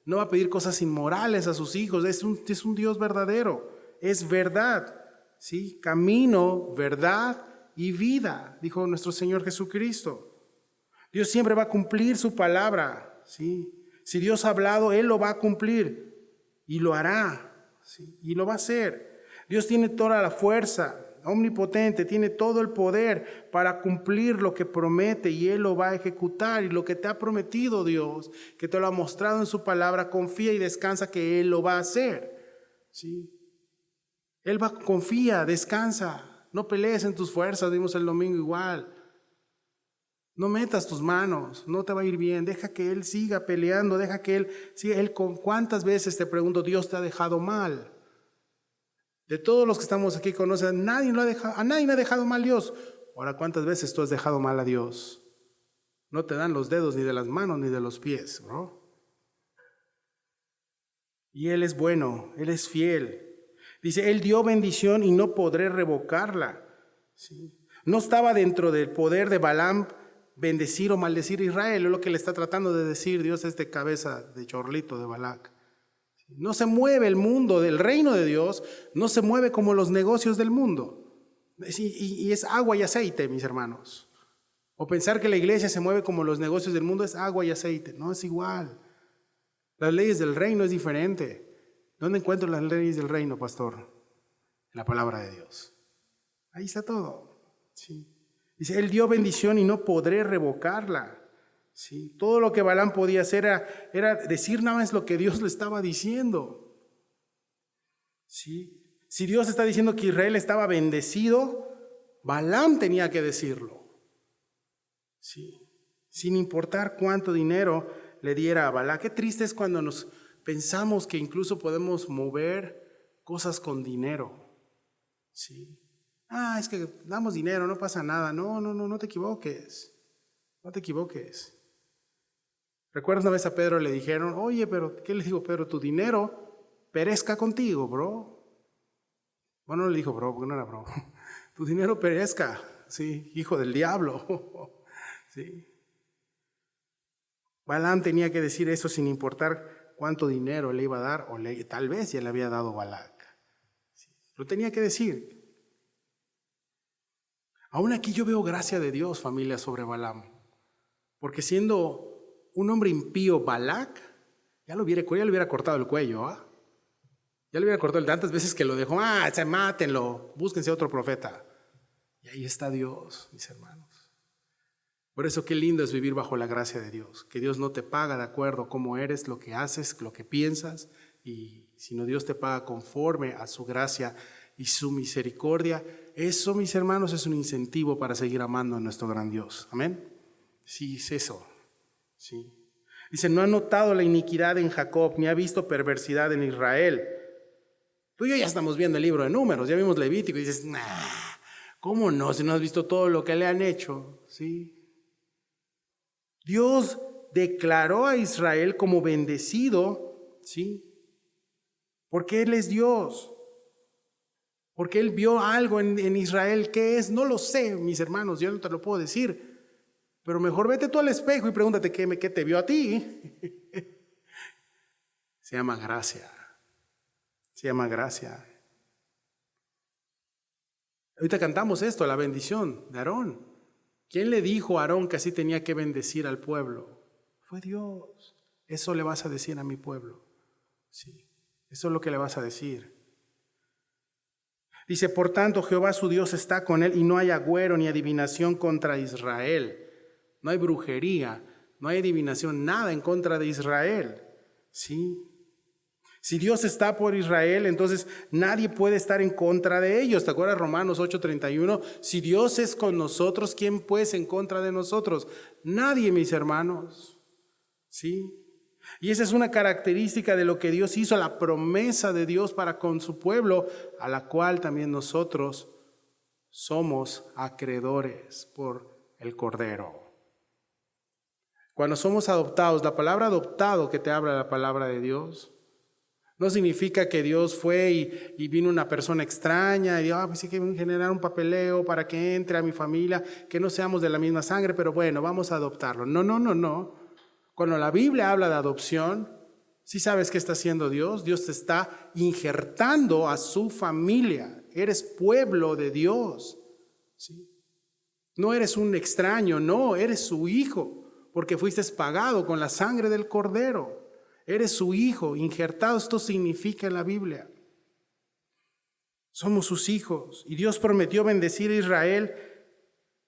S1: No va a pedir cosas inmorales a sus hijos. Es un Dios verdadero. Es verdad. ¿Sí? Camino, verdad y vida, dijo nuestro Señor Jesucristo. Dios siempre va a cumplir su palabra. ¿Sí? Si Dios ha hablado, Él lo va a cumplir y lo hará. ¿Sí? Y lo va a hacer. Dios tiene toda la fuerza, omnipotente, tiene todo el poder para cumplir lo que promete y Él lo va a ejecutar. Y lo que te ha prometido Dios, que te lo ha mostrado en su palabra, confía y descansa que Él lo va a hacer. ¿Sí? Él va, confía, descansa, no pelees en tus fuerzas, vimos el domingo igual. No metas tus manos, no te va a ir bien, deja que Él siga peleando, deja que Él siga. ¿Cuántas veces te pregunto, Dios te ha dejado mal? De todos los que estamos aquí conocen, a nadie le ha dejado mal Dios. Ahora, ¿cuántas veces tú has dejado mal a Dios? No te dan los dedos ni de las manos ni de los pies, ¿no? Y Él es bueno, Él es fiel. Dice, Él dio bendición y no podré revocarla. ¿Sí? No estaba dentro del poder de Balaam bendecir o maldecir a Israel. Es lo que le está tratando de decir Dios a este cabeza de chorlito de Balac. No se mueve el mundo del reino de Dios, no se mueve como los negocios del mundo. Y es agua y aceite, mis hermanos. O pensar que la iglesia se mueve como los negocios del mundo es agua y aceite. No, es igual. Las leyes del reino es diferente. ¿Dónde encuentro las leyes del reino, pastor? En la palabra de Dios. Ahí está todo. ¿Sí? Dice, Él dio bendición y no podré revocarla. ¿Sí? Todo lo que Balaam podía hacer era decir nada más lo que Dios le estaba diciendo. ¿Sí? Si Dios está diciendo que Israel estaba bendecido, Balaam tenía que decirlo. ¿Sí? Sin importar cuánto dinero le diera a Balac. Qué triste es cuando nos pensamos que incluso podemos mover cosas con dinero. ¿Sí? Es que damos dinero, no pasa nada. No te equivoques. No te equivoques. ¿Recuerdas una vez a Pedro le dijeron, oye, pero ¿qué le dijo Pedro? Tu dinero perezca contigo, bro. Bueno, no le dijo bro, porque no era bro. Tu dinero perezca, sí, hijo del diablo. Sí. Balaam tenía que decir eso sin importar cuánto dinero le iba a dar, o tal vez ya le había dado Balac. Sí. Lo tenía que decir. Aún aquí yo veo gracia de Dios, familia, sobre Balaam. Porque siendo un hombre impío, Balac, ya le hubiera cortado el cuello, ¿ah? Ya le hubiera cortado tantas veces que lo dejó, mátenlo, búsquense otro profeta. Y ahí está Dios, mis hermanos. Por eso qué lindo es vivir bajo la gracia de Dios, que Dios no te paga de acuerdo a cómo eres, lo que haces, lo que piensas, sino Dios te paga conforme a su gracia y su misericordia. Eso, mis hermanos, es un incentivo para seguir amando a nuestro gran Dios. Amén. Sí, es eso. Sí. Dice, no ha notado la iniquidad en Jacob, ni ha visto perversidad en Israel. Tú y yo ya estamos viendo el libro de Números, ya vimos Levítico y dices, ¿cómo no? Si no has visto todo lo que le han hecho. Sí. Dios declaró a Israel como bendecido, ¿sí? Porque Él es Dios. Porque Él vio algo en Israel. ¿Qué es? No lo sé, mis hermanos, yo no te lo puedo decir. Pero mejor vete tú al espejo y pregúntate qué te vio a ti. Se llama gracia. Se llama gracia. Ahorita cantamos esto, la bendición de Aarón. ¿Quién le dijo a Aarón que así tenía que bendecir al pueblo? Fue Dios. Eso le vas a decir a mi pueblo. Sí, eso es lo que le vas a decir. Dice, por tanto, Jehová su Dios está con él y no hay agüero ni adivinación contra Israel. No hay brujería, no hay adivinación, nada en contra de Israel. ¿Sí? Si Dios está por Israel, entonces nadie puede estar en contra de ellos. ¿Te acuerdas Romanos 8:31? Si Dios es con nosotros, ¿quién pues en contra de nosotros? Nadie, mis hermanos. ¿Sí? Y esa es una característica de lo que Dios hizo, la promesa de Dios para con su pueblo, a la cual también nosotros somos acreedores por el Cordero. Cuando somos adoptados, la palabra adoptado que te habla la palabra de Dios, no significa que Dios fue y vino una persona extraña y dijo, pues hay que generar un papeleo para que entre a mi familia, que no seamos de la misma sangre, pero bueno, vamos a adoptarlo. No. Cuando la Biblia habla de adopción, ¿sí sabes qué está haciendo Dios? Dios te está injertando a su familia. Eres pueblo de Dios. ¿Sí? No eres un extraño, no, eres su hijo, porque fuiste pagado con la sangre del Cordero. Eres su hijo, injertado, esto significa en la Biblia. Somos sus hijos. Y Dios prometió bendecir a Israel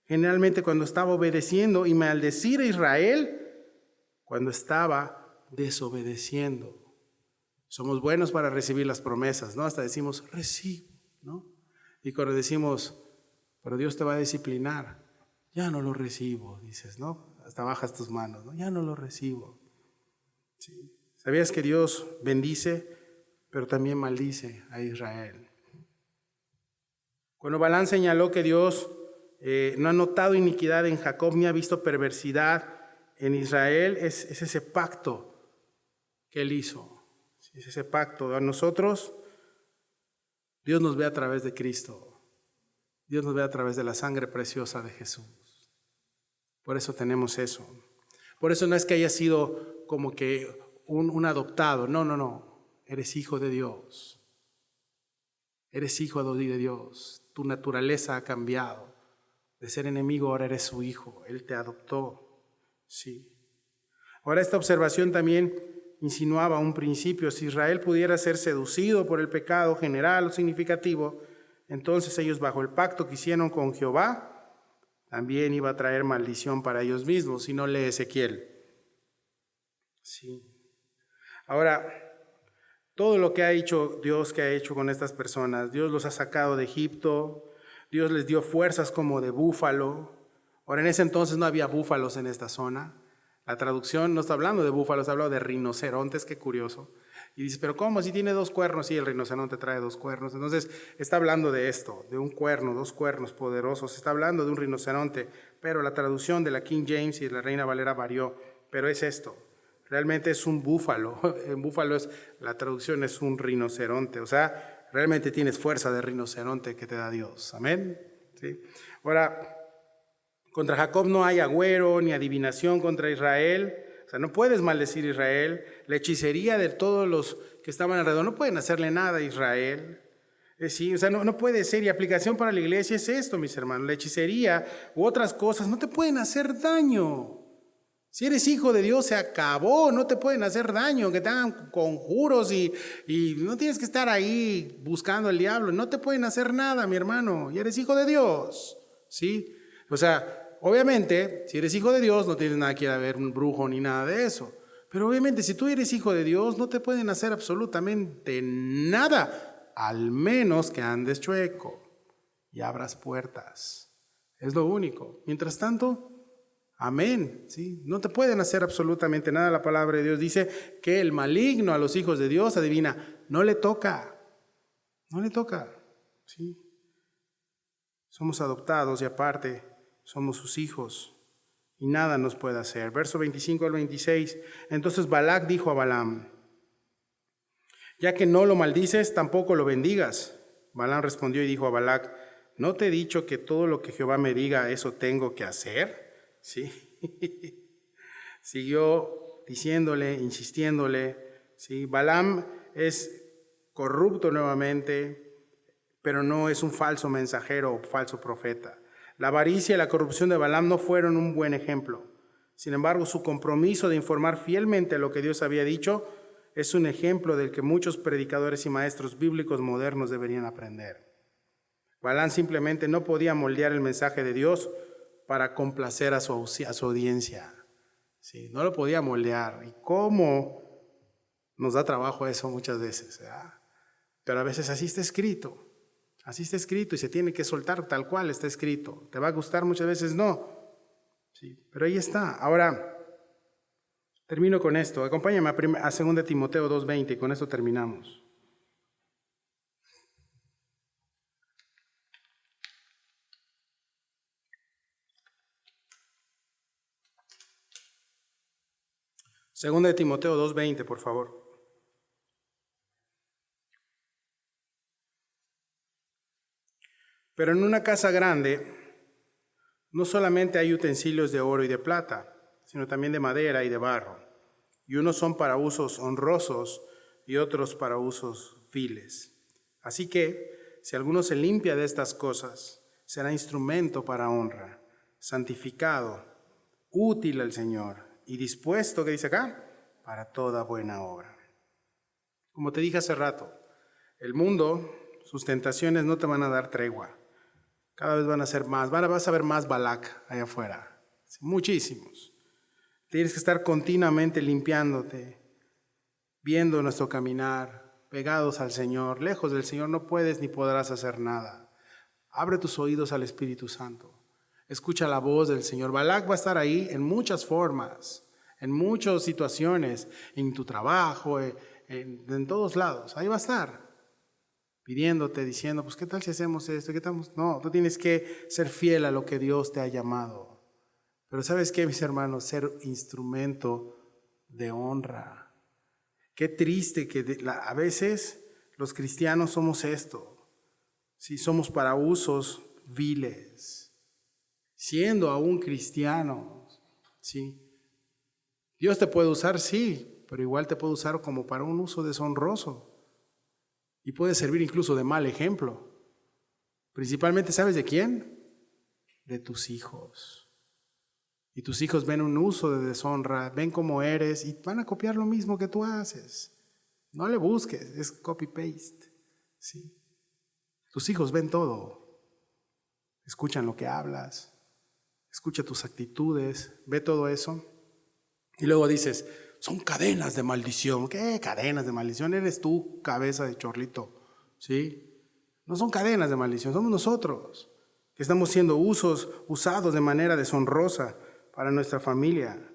S1: generalmente cuando estaba obedeciendo y maldecir a Israel cuando estaba desobedeciendo. Somos buenos para recibir las promesas, ¿no? Hasta decimos, recibo, ¿no? Y cuando decimos, pero Dios te va a disciplinar, ya no lo recibo, dices, ¿no? Hasta bajas tus manos, ¿no? Ya no lo recibo. Sí. ¿Sabías que Dios bendice, pero también maldice a Israel? Cuando Balaam señaló que Dios no ha notado iniquidad en Jacob ni ha visto perversidad en Israel, es ese pacto que Él hizo. Es ese pacto. A nosotros, Dios nos ve a través de Cristo. Dios nos ve a través de la sangre preciosa de Jesús. Por eso tenemos eso. Por eso no es que haya sido como que un adoptado. No. Eres hijo de Dios. Eres hijo de Dios. Tu naturaleza ha cambiado. De ser enemigo ahora eres su hijo. Él te adoptó. Sí. Ahora esta observación también insinuaba un principio. Si Israel pudiera ser seducido por el pecado general o significativo, entonces ellos bajo el pacto que hicieron con Jehová, también iba a traer maldición para ellos mismos. Si no lee Ezequiel. Sí. Ahora, todo lo que ha hecho Dios, que ha hecho con estas personas, Dios los ha sacado de Egipto, Dios les dio fuerzas como de búfalo. Ahora, en ese entonces no había búfalos en esta zona. La traducción no está hablando de búfalos, está hablando de rinocerontes, qué curioso. Y dices, pero ¿cómo? Si tiene 2 cuernos, sí, el rinoceronte trae 2 cuernos. Entonces está hablando de esto, de un cuerno, 2 cuernos poderosos. Está hablando de un rinoceronte, pero la traducción de la King James y de la Reina Valera varió. Pero es esto, realmente es un búfalo. En búfalo la traducción es un rinoceronte. O sea, realmente tienes fuerza de rinoceronte que te da Dios. Amén. ¿Sí? Ahora, contra Jacob no hay agüero ni adivinación contra Israel. O sea, no puedes maldecir a Israel. La hechicería de todos los que estaban alrededor no pueden hacerle nada a Israel. Sí, o sea, no puede ser. Y aplicación para la iglesia es esto, mis hermanos. La hechicería u otras cosas no te pueden hacer daño. Si eres hijo de Dios, se acabó. No te pueden hacer daño. Que te hagan conjuros y no tienes que estar ahí buscando al diablo. No te pueden hacer nada, mi hermano. Y eres hijo de Dios. ¿Sí? O sea, obviamente, si eres hijo de Dios, no tienes nada que ir a ver un brujo ni nada de eso. Pero obviamente, si tú eres hijo de Dios, no te pueden hacer absolutamente nada, al menos que andes chueco y abras puertas. Es lo único. Mientras tanto, amén. ¿Sí? No te pueden hacer absolutamente nada. La palabra de Dios dice que el maligno a los hijos de Dios, adivina, no le toca. No le toca. ¿Sí? Somos adoptados y aparte somos sus hijos y nada nos puede hacer. Verso 25 al 26. Entonces Balac dijo a Balaam, ya que no lo maldices, tampoco lo bendigas. Balaam respondió y dijo a Balac, ¿no te he dicho que todo lo que Jehová me diga, eso tengo que hacer? ¿Sí? Siguió diciéndole, insistiéndole. ¿Sí? Balaam es corrupto nuevamente, pero no es un falso mensajero o falso profeta. La avaricia y la corrupción de Balaam no fueron un buen ejemplo. Sin embargo, su compromiso de informar fielmente lo que Dios había dicho es un ejemplo del que muchos predicadores y maestros bíblicos modernos deberían aprender. Balaam simplemente no podía moldear el mensaje de Dios para complacer a su audiencia. Sí, no lo podía moldear. ¿Y cómo nos da trabajo eso muchas veces? Pero a veces así está escrito. Así está escrito y se tiene que soltar tal cual está escrito. ¿Te va a gustar? Muchas veces no. Sí, pero ahí está. Ahora, termino con esto. Acompáñame a 2 Timoteo 2:20 y con esto terminamos. Segunda de Timoteo 2:20, por favor. Pero en una casa grande no solamente hay utensilios de oro y de plata, sino también de madera y de barro. Y unos son para usos honrosos y otros para usos viles. Así que, si alguno se limpia de estas cosas, será instrumento para honra, santificado, útil al Señor y dispuesto, ¿qué dice acá? Para toda buena obra. Como te dije hace rato, el mundo, sus tentaciones no te van a dar tregua. Cada vez van a ser más, vas a ver más Balac allá afuera, muchísimos. Tienes que estar continuamente limpiándote, viendo nuestro caminar, pegados al Señor. Lejos del Señor no puedes ni podrás hacer nada. Abre tus oídos al Espíritu Santo. Escucha la voz del Señor. Balac va a estar ahí en muchas formas, en muchas situaciones, en tu trabajo, en todos lados. Ahí va a estar. Pidiéndote, diciendo, pues ¿qué tal si hacemos esto? ¿Qué tal? No, tú tienes que ser fiel a lo que Dios te ha llamado. Pero ¿sabes qué, mis hermanos? Ser instrumento de honra. Qué triste que a veces los cristianos somos esto. Sí, somos para usos viles. Siendo aún cristianos, ¿sí? Dios te puede usar, sí, pero igual te puede usar como para un uso deshonroso. Y puede servir incluso de mal ejemplo. Principalmente, ¿sabes de quién? De tus hijos. Y tus hijos ven un uso de deshonra, ven cómo eres y van a copiar lo mismo que tú haces. No le busques, es copy-paste. ¿Sí? Tus hijos ven todo. Escuchan lo que hablas, escucha tus actitudes, ve todo eso. Y luego dices, son cadenas de maldición. ¿Qué cadenas de maldición? Eres tú, cabeza de chorlito. ¿Sí? No son cadenas de maldición, somos nosotros que estamos siendo usados de manera deshonrosa para nuestra familia.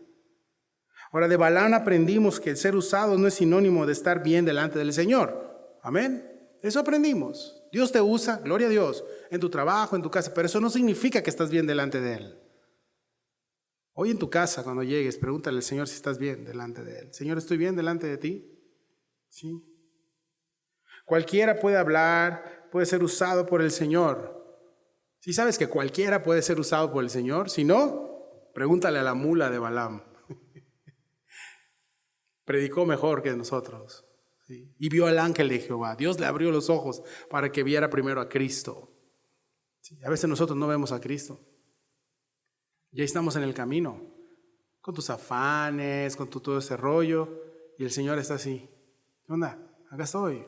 S1: Ahora, de Balaam aprendimos que el ser usado no es sinónimo de estar bien delante del Señor. Amén. Eso aprendimos. Dios te usa, gloria a Dios, en tu trabajo, en tu casa, pero eso no significa que estás bien delante de Él. Hoy en tu casa, cuando llegues, pregúntale al Señor si estás bien delante de Él. Señor, ¿estoy bien delante de ti? Sí. Cualquiera puede hablar, puede ser usado por el Señor. Si sabes que cualquiera puede ser usado por el Señor, si no, pregúntale a la mula de Balaam. Predicó mejor que nosotros. ¿Sí? Y vio al ángel de Jehová. Dios le abrió los ojos para que viera primero a Cristo. ¿Sí? A veces nosotros no vemos a Cristo. Ya estamos en el camino, con tus afanes, con todo ese rollo, y el Señor está así. ¿Qué onda? Acá estoy.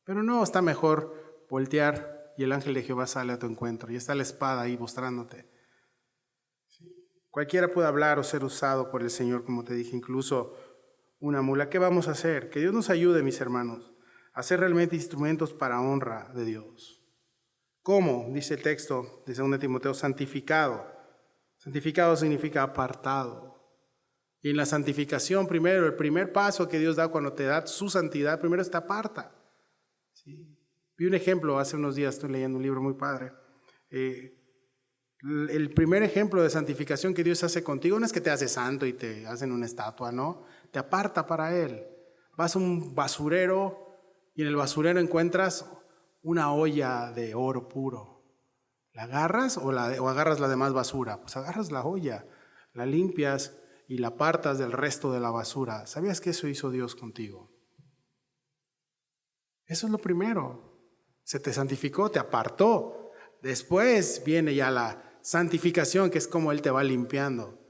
S1: Pero no, está mejor voltear y el ángel de Jehová sale a tu encuentro y está la espada ahí mostrándote. ¿Sí? Cualquiera puede hablar o ser usado por el Señor, como te dije, incluso una mula. ¿Qué vamos a hacer? Que Dios nos ayude, mis hermanos, a ser realmente instrumentos para honra de Dios. ¿Cómo? Dice el texto de 2 Timoteo, santificado. Santificado significa apartado. Y en la santificación, primero, el primer paso que Dios da cuando te da su santidad, primero te aparta. ¿Sí? Vi un ejemplo hace unos días, estoy leyendo un libro muy padre. El primer ejemplo de santificación que Dios hace contigo no es que te hace santo y te hacen una estatua, no. Te aparta para Él. Vas a un basurero y en el basurero encuentras una olla de oro puro. ¿La agarras o agarras la demás basura? Pues agarras la olla, la limpias y la apartas del resto de la basura. ¿Sabías que eso hizo Dios contigo? Eso es lo primero. Se te santificó, te apartó. Después viene ya la santificación, que es como Él te va limpiando,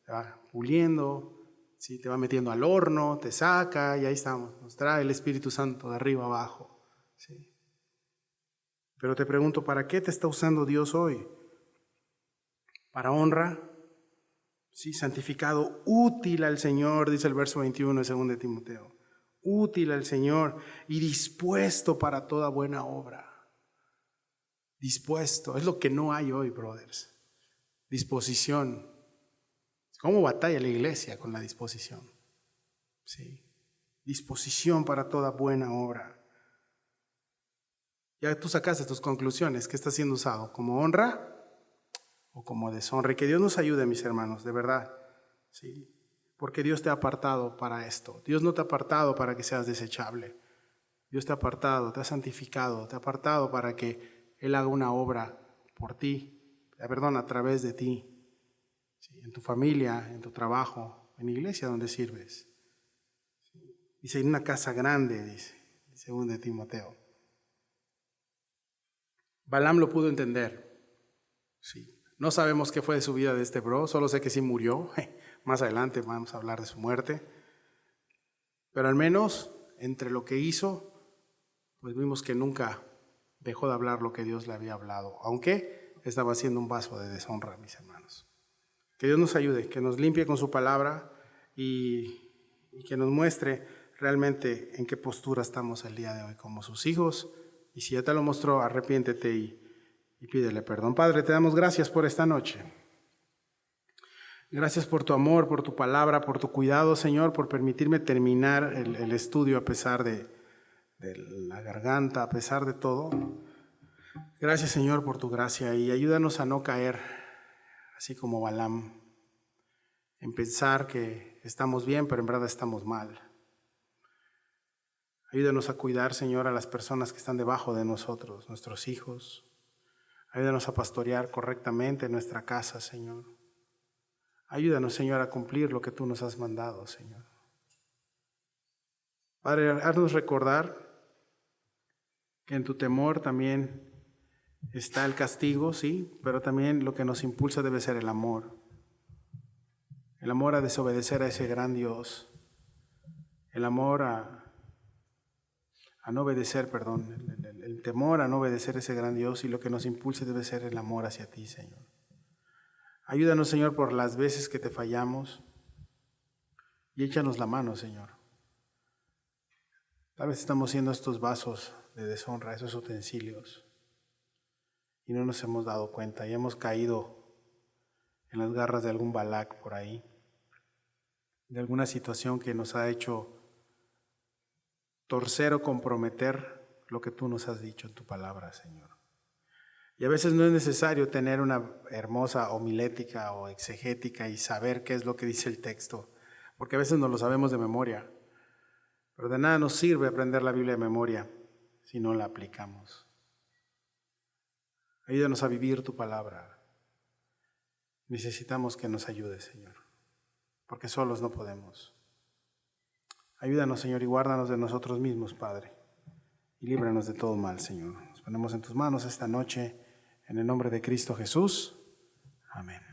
S1: te va puliendo, ¿sí? Te va metiendo al horno, te saca y ahí estamos. Nos trae el Espíritu Santo de arriba abajo. ¿Sí? Pero te pregunto, ¿para qué te está usando Dios hoy? ¿Para honra? Sí, santificado, útil al Señor, dice el verso 21 de 2 Timoteo. Útil al Señor y dispuesto para toda buena obra. Dispuesto, es lo que no hay hoy, brothers. Disposición. ¿Cómo batalla la iglesia con la disposición? Sí. Disposición para toda buena obra. Ya tú sacaste tus conclusiones. ¿Qué está siendo usado? ¿Como honra o como deshonra? Y que Dios nos ayude, mis hermanos, de verdad. Sí. Porque Dios te ha apartado para esto. Dios no te ha apartado para que seas desechable. Dios te ha apartado, te ha santificado, te ha apartado para que Él haga una obra por ti, a través de ti. Sí. En tu familia, en tu trabajo, en la iglesia donde sirves. Sí. Dice, en una casa grande, dice, según de Timoteo. Balaam lo pudo entender. Sí. No sabemos qué fue de su vida de este bro, solo sé que sí murió. Más adelante vamos a hablar de su muerte. Pero al menos entre lo que hizo, pues vimos que nunca dejó de hablar lo que Dios le había hablado, aunque estaba haciendo un vaso de deshonra, mis hermanos. Que Dios nos ayude, que nos limpie con su palabra y que nos muestre realmente en qué postura estamos el día de hoy como sus hijos. Y si ya te lo mostró, arrepiéntete y pídele perdón. Padre, te damos gracias por esta noche. Gracias por tu amor, por tu palabra, por tu cuidado, Señor, por permitirme terminar el estudio a pesar de la garganta, a pesar de todo. Gracias, Señor, por tu gracia y ayúdanos a no caer, así como Balaam, en pensar que estamos bien, pero en verdad estamos mal. Ayúdanos a cuidar, Señor, a las personas que están debajo de nosotros, nuestros hijos. Ayúdanos a pastorear correctamente nuestra casa, Señor. Ayúdanos, Señor, a cumplir lo que tú nos has mandado, Señor. Padre, haznos recordar que en tu temor también está el castigo, sí, pero también lo que nos impulsa debe ser el amor. El amor a desobedecer a ese gran Dios. El amor a no obedecer, el temor a no obedecer a ese gran Dios, y lo que nos impulsa debe ser el amor hacia ti, Señor. Ayúdanos, Señor, por las veces que te fallamos y échanos la mano, Señor. Tal vez estamos siendo estos vasos de deshonra, esos utensilios, y no nos hemos dado cuenta y hemos caído en las garras de algún Balac por ahí. de alguna situación que nos ha hecho torcer o comprometer lo que tú nos has dicho en tu palabra, Señor. Y a veces no es necesario tener una hermosa homilética o exegética y saber qué es lo que dice el texto, porque a veces no lo sabemos de memoria. Pero de nada nos sirve aprender la Biblia de memoria si no la aplicamos. Ayúdanos a vivir tu palabra. Necesitamos que nos ayudes, Señor, porque solos no podemos. Ayúdanos, Señor, y guárdanos de nosotros mismos, Padre, y líbranos de todo mal, Señor. Nos ponemos en tus manos esta noche, en el nombre de Cristo Jesús. Amén.